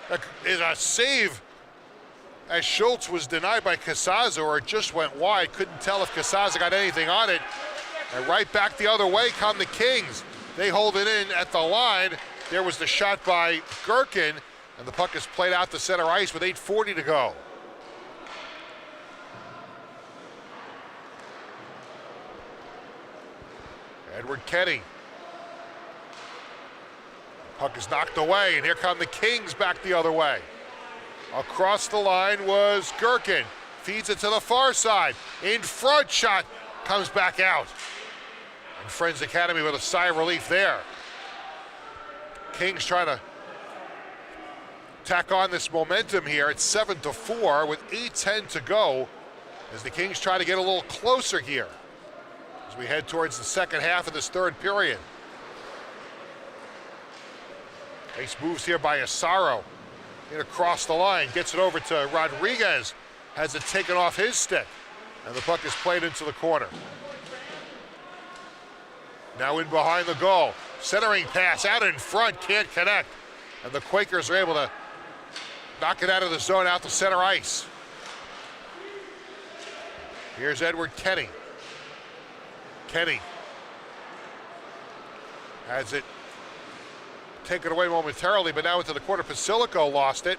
That is a save as Schultz was denied by Casaza, or it just went wide. Couldn't tell if Casaza got anything on it. And right back the other way come the Kings. They hold it in at the line. There was the shot by Gherkin. And the puck is played out to center ice with 8:40 to go. Edward Kenny. Puck is knocked away, and here come the Kings back the other way. Across the line was Gherkin. Feeds it to the far side. In front, shot comes back out. And Friends Academy with a sigh of relief there. Kings trying to tack on this momentum here. It's 7-4 with 8:10 to go as the Kings try to get a little closer here as we head towards the second half of this third period. Nice moves here by Asaro. In across the line, gets it over to Rodriguez. Has it taken off his stick. And the puck is played into the corner. Now in behind the goal. Centering pass out in front, can't connect. And the Quakers are able to knock it out of the zone, out to center ice. Here's Edward Kenny. Kenny has it taken away momentarily, but now into the corner. Pasilico lost it,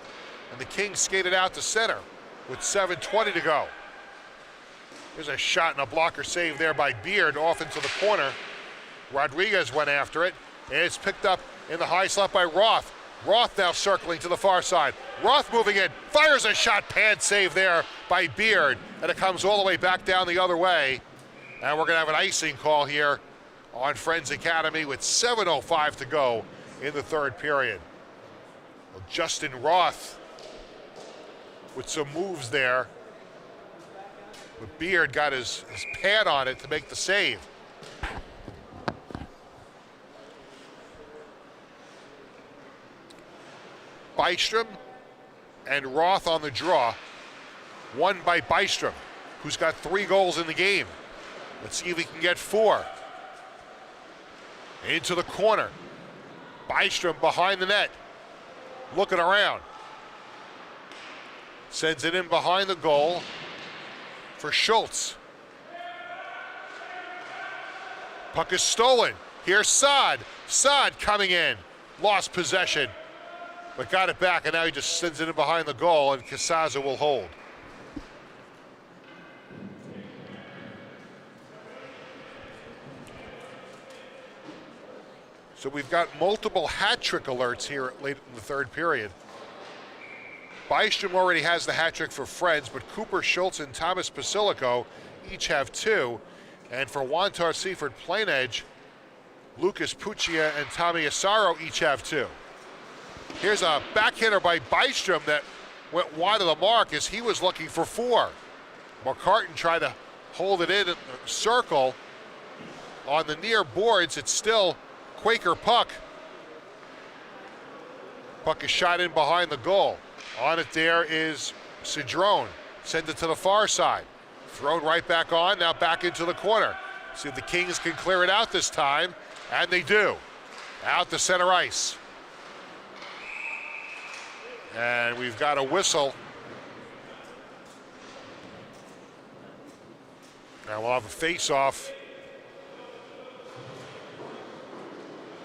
and the Kings skated out to center with 7:20 to go. There's a shot and a blocker save there by Beard off into the corner. Rodriguez went after it, and it's picked up in the high slot by Roth. Roth now circling to the far side. Roth moving in, fires a shot, pad save there by Beard, and it comes all the way back down the other way. And we're gonna have an icing call here on Friends Academy with 7:05 to go in the third period. Well, Justin Roth with some moves there, but Beard got his pad on it to make the save. Bystrom and Roth on the draw. One by Bystrom, who's got 3 goals in the game. Let's see if he can get 4. Into the corner. Bystrom behind the net. Looking around. Sends it in behind the goal for Schultz. Puck is stolen. Here's Saad. Saad coming in. Lost possession, but got it back, and now he just sends it in behind the goal, and Casaza will hold. So we've got multiple hat trick alerts here late in the third period. Bystrom already has the hat trick for Friends, but Cooper Schultz and Thomas Pasilico each have 2. And for Wantagh, Seaford, Plainedge, Lucas Puccia and Tommy Asaro each have 2. Here's a backhander by Bystrom that went wide of the mark as he was looking for 4. McCartan tried to hold it in a circle. On the near boards, it's still Quaker puck. Puck is shot in behind the goal. On it there is Cedrone. Send it to the far side. Thrown right back on, now back into the corner. See if the Kings can clear it out this time, and they do. Out to center ice. And we've got a whistle. Now we'll have a face-off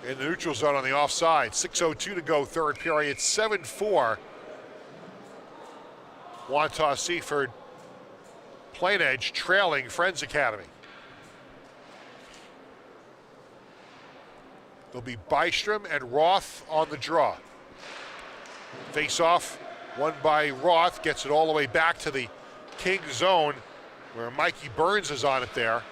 in the neutral zone on the offside. 6:02 to go, third period, 7-4. Wantagh, Seaford, Plainedge trailing Friends Academy. There'll be Bystrom and Roth on the draw. Face-off, won by Roth, gets it all the way back to the King zone where Mikey Burns is on it there.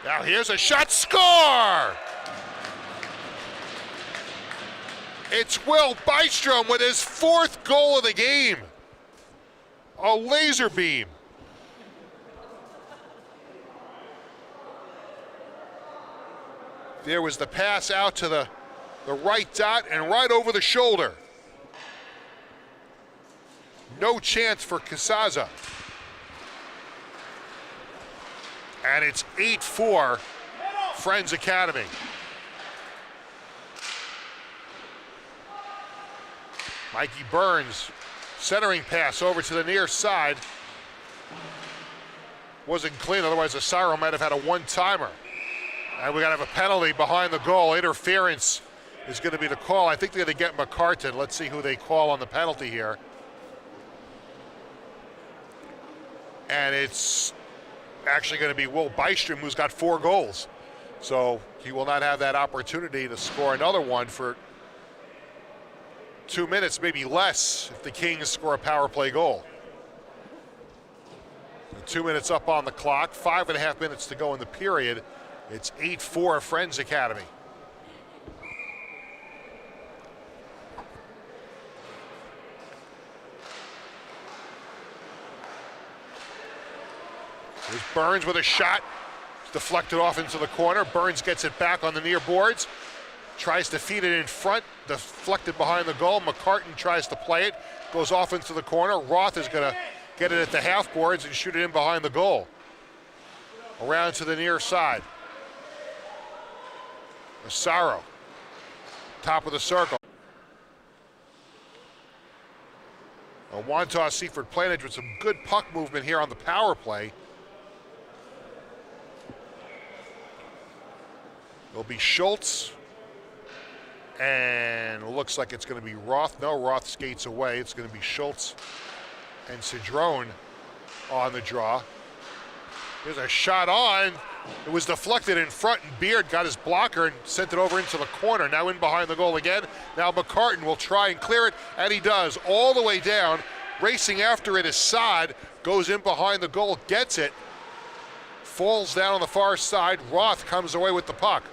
Now here's a shot, score! It's Will Bystrom with his 4th goal of the game. A laser beam. There was the pass out to the right dot and right over the shoulder. No chance for Casaza. And it's 8-4, Friends Academy. Mikey Burns, centering pass over to the near side. Wasn't clean, otherwise Asaro might have had a one-timer. And we gotta have a penalty behind the goal. Interference is gonna be the call. I think they're gonna get McCartan. Let's see who they call on the penalty here. And it's actually gonna be Will Bystrom, who's got 4 goals. So he will not have that opportunity to score another one for 2 minutes, maybe less, if the Kings score a power play goal. 2 minutes up on the clock, 5.5 minutes to go in the period. It's 8-4 Friends Academy. There's Burns with a shot. It's deflected off into the corner. Burns gets it back on the near boards. tries to feed it in front, deflected behind the goal. McCartan tries to play it, goes off into the corner. Roth is going to get it at the half boards and shoot it in behind the goal. Around to the near side. Massaro, top of the circle. Wantagh, Seaford, Plainedge with some good puck movement here on the power play. It'll be Schultz, and it looks like it's going to be Roth. No, Roth skates away. It's going to be Schultz and Cedrone on the draw. There's a shot on. It was deflected in front, and Beard got his blocker and sent it over into the corner. Now in behind the goal again. Now McCartan will try and clear it, and he does. All the way down. Racing after it is Saad. Goes in behind the goal, gets it. Falls down on the far side. Roth comes away with the puck.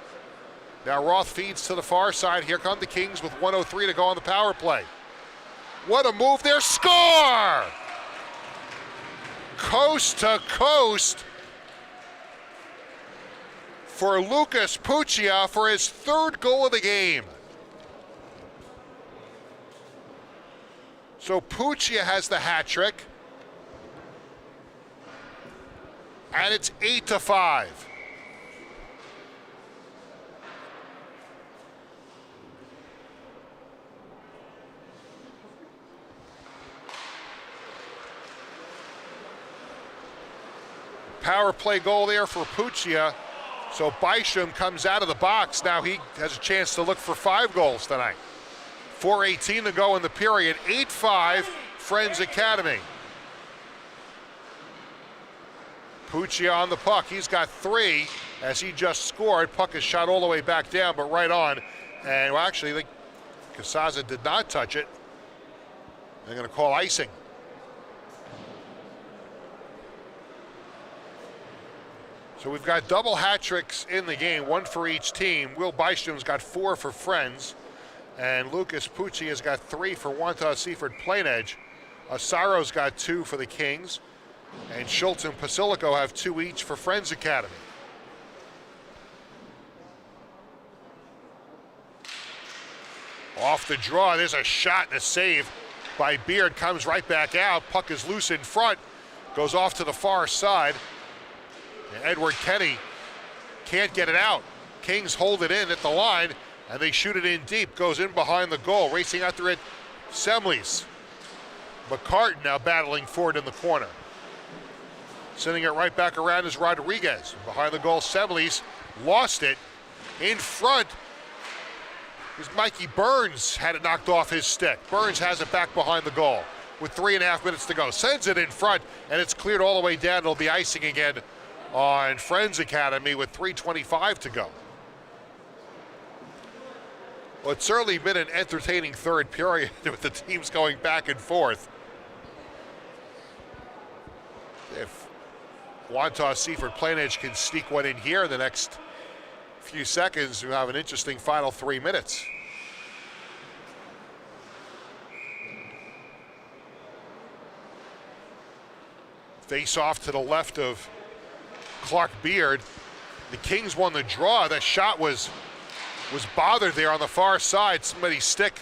Now Roth feeds to the far side. Here come the Kings with 1:03 to go on the power play. What a move there. Score! Coast to coast for Lucas Puccia for his third goal of the game. So Puccia has the hat trick, and it's 8-5. Power play goal there for Puccia. So Byström comes out of the box. Now he has a chance to look for 5 goals tonight. 4:18 to go in the period. 8-5, Friends Academy. Puccia on the puck. He's got 3 as he just scored. Puck is shot all the way back down, but right on. And well, actually, Casaza did not touch it. They're going to call icing. So we've got double hat tricks in the game, 1 for each team. Will Byström's got 4 for Friends, and Lucas Puccia has got 3 for Wantagh, Seaford, Plainedge. Asaro's got 2 for the Kings, and Schultz and Pasilico have 2 each for Friends Academy. Off the draw, there's a shot and a save by Beard, comes right back out. Puck is loose in front, goes off to the far side. Edward Kenny can't get it out. Kings hold it in at the line, and they shoot it in deep. Goes in behind the goal. Racing after it, Semles. McCartan now battling for it in the corner. Sending it right back around is Rodriguez. Behind the goal, Semles lost it. In front is Mikey Burns, had it knocked off his stick. Burns has it back behind the goal with 3.5 minutes to go. Sends it in front, and it's cleared all the way down. It'll be icing again on Friends Academy with 3:25 to go. Well, it's certainly been an entertaining third period with the teams going back and forth. If Wantagh, Seaford, Plainedge can sneak one in here in the next few seconds, we'll have an interesting final 3 minutes. Face off to the left of Clark Beard. The Kings won the draw. That shot was bothered there on the far side. Somebody's stick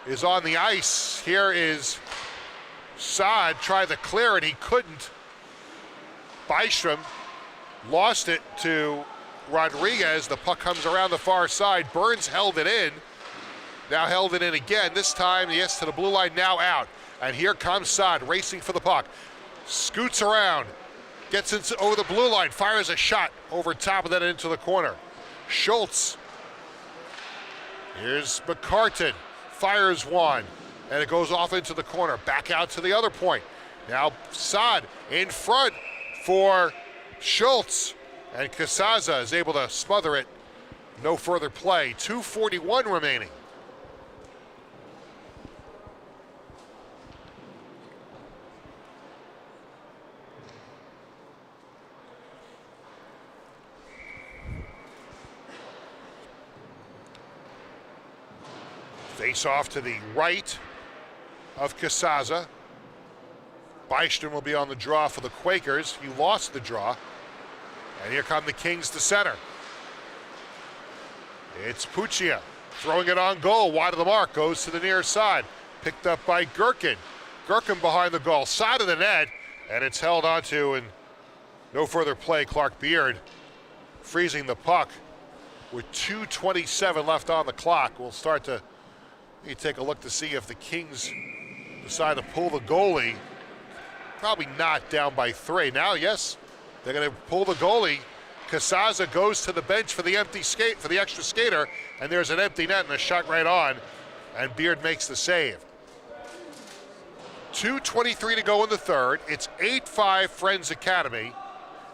is on the ice. Here is Saad, tried to clear it, he couldn't. Byström lost it to Rodriguez. The puck comes around the far side. Burns held it in. Now held it in again. This time, yes, to the blue line, now out. And here comes Saad racing for the puck. Scoots around. Gets over the blue line, fires a shot over top of that into the corner. Schultz. Here's McCartan, fires one, and it goes off into the corner. Back out to the other point. Now Saad in front for Schultz, and Casaza is able to smother it. No further play. 2:41 remaining. Face off to the right of Casaza. Byström will be on the draw for the Quakers. He lost the draw. And here come the Kings to center. It's Puccia throwing it on goal, wide of the mark, goes to the near side. Picked up by Gherkin. Gherkin behind the goal, side of the net, and it's held onto, and no further play. Clark Beard freezing the puck with 2:27 left on the clock. We'll start to take a look to see if the Kings decide to pull the goalie. Probably not, down by 3. Now, yes, they're going to pull the goalie. Casaza goes to the bench for the extra skater, and there's an empty net and a shot right on, and Beard makes the save. 2:23 to go in the third. It's 8-5 Friends Academy,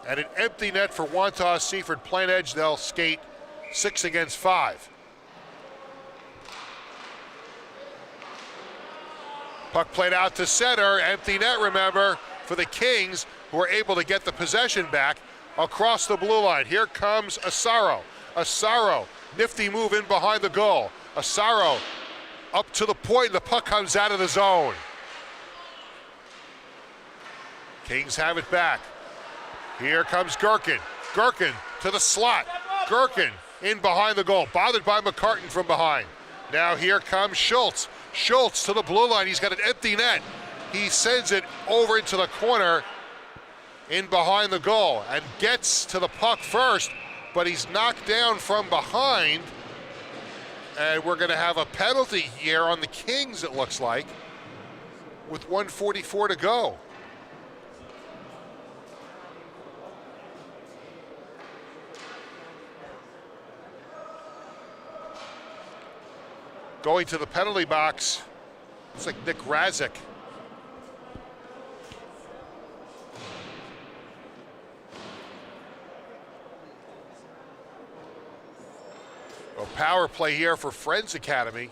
and an empty net for Wantagh Seaford Plainedge. They'll skate 6 against 5. Puck played out to center, empty net, remember, for the Kings, who are able to get the possession back across the blue line. Here comes Asaro. Asaro, nifty move in behind the goal. Asaro up to the point, the puck comes out of the zone. Kings have it back. Here comes Gherkin. Gherkin to the slot. Gherkin in behind the goal, bothered by McCartan from behind. Now here comes Schultz. Schultz to the blue line. He's got an empty net. He sends it over into the corner in behind the goal and gets to the puck first, but he's knocked down from behind. And we're going to have a penalty here on the Kings, it looks like, with 1:44 to go. Going to the penalty box, it's like Nick Razik. A power play here for Friends Academy.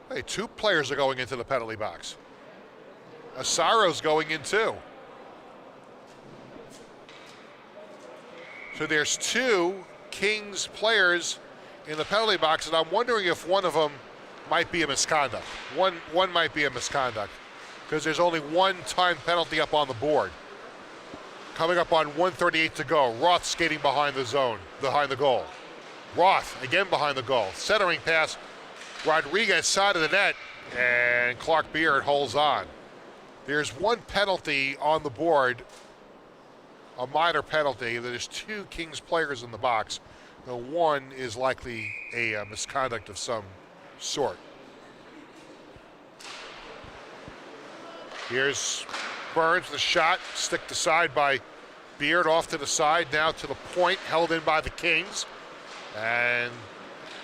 Hey, 2 players are going into the penalty box. Asaro's going in too. So there's 2 Kings players in the penalty box, and I'm wondering if one of them might be a misconduct. One might be a misconduct, because there's only 1 time penalty up on the board. Coming up on 1:38 to go. Roth skating behind the zone, behind the goal. Roth again behind the goal. Centering pass, Rodriguez side of the net, and Clark Beard holds on. There's 1 penalty on the board, a minor penalty. There's 2 Kings players in the box. The 1 is likely a misconduct of some sort. Here's Burns, the shot, sticked aside by Beard, off to the side, now to the point, held in by the Kings. And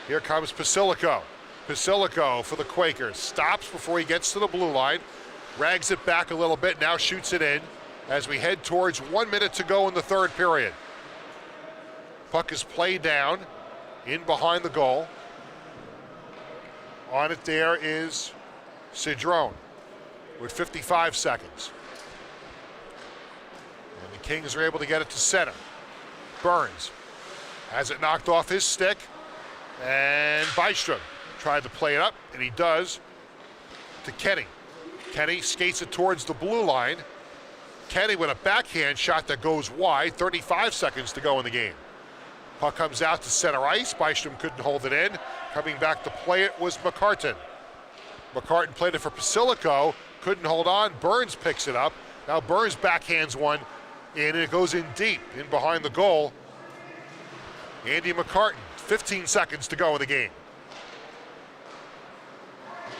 here comes Pasilico. Pasilico for the Quakers, stops before he gets to the blue line, rags it back a little bit, now shoots it in as we head towards 1 minute to go in the third period. Puck is played down, in behind the goal. On it there is Cedrone with 55 seconds. And the Kings are able to get it to center. Burns has it knocked off his stick, and Byström tried to play it up, and he does, to Kenny. Kenny skates it towards the blue line. Kenny with a backhand shot that goes wide, 35 seconds to go in the game. Puck comes out to center ice. Byström couldn't hold it in. Coming back to play it was McCartan. McCartan played it for Pasilico, couldn't hold on. Burns picks it up. Now Burns backhands one in, and it goes in deep, in behind the goal. Andy McCartan, 15 seconds to go in the game.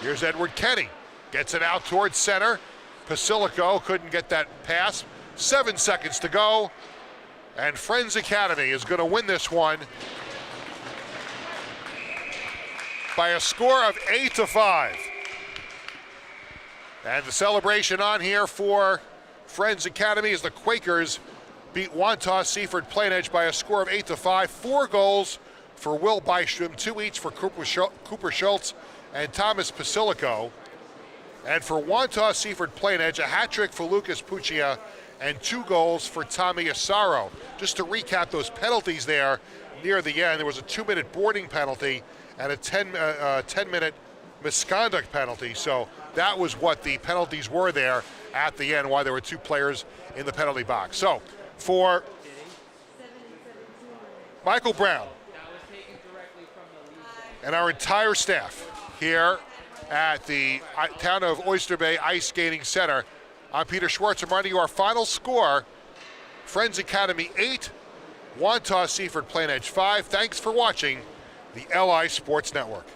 Here's Edward Kenny. Gets it out towards center. Pasilico couldn't get that pass. 7 seconds to go. And Friends Academy is going to win this one by a score of 8-5. And the celebration on here for Friends Academy as the Quakers beat Wantagh Seaford Plainedge by a score of 8-5. 4 goals for Will Byström, 2 each for Cooper Schultz and Thomas Pasilico. And for Wantagh Seaford Plainedge, a hat trick for Lucas Puccia and 2 goals for Tommy Asaro. Just to recap those penalties there near the end, there was a 2-minute boarding penalty and a 10-minute misconduct penalty. So that was what the penalties were there at the end, why there were 2 players in the penalty box. So for Michael Brown, and our entire staff here at the Town of Oyster Bay Ice Skating Center. I'm Peter Schwartz, reminding you our final score, Friends Academy 8, Wantagh Seaford Plainedge 5. Thanks for watching the LI Sports Network.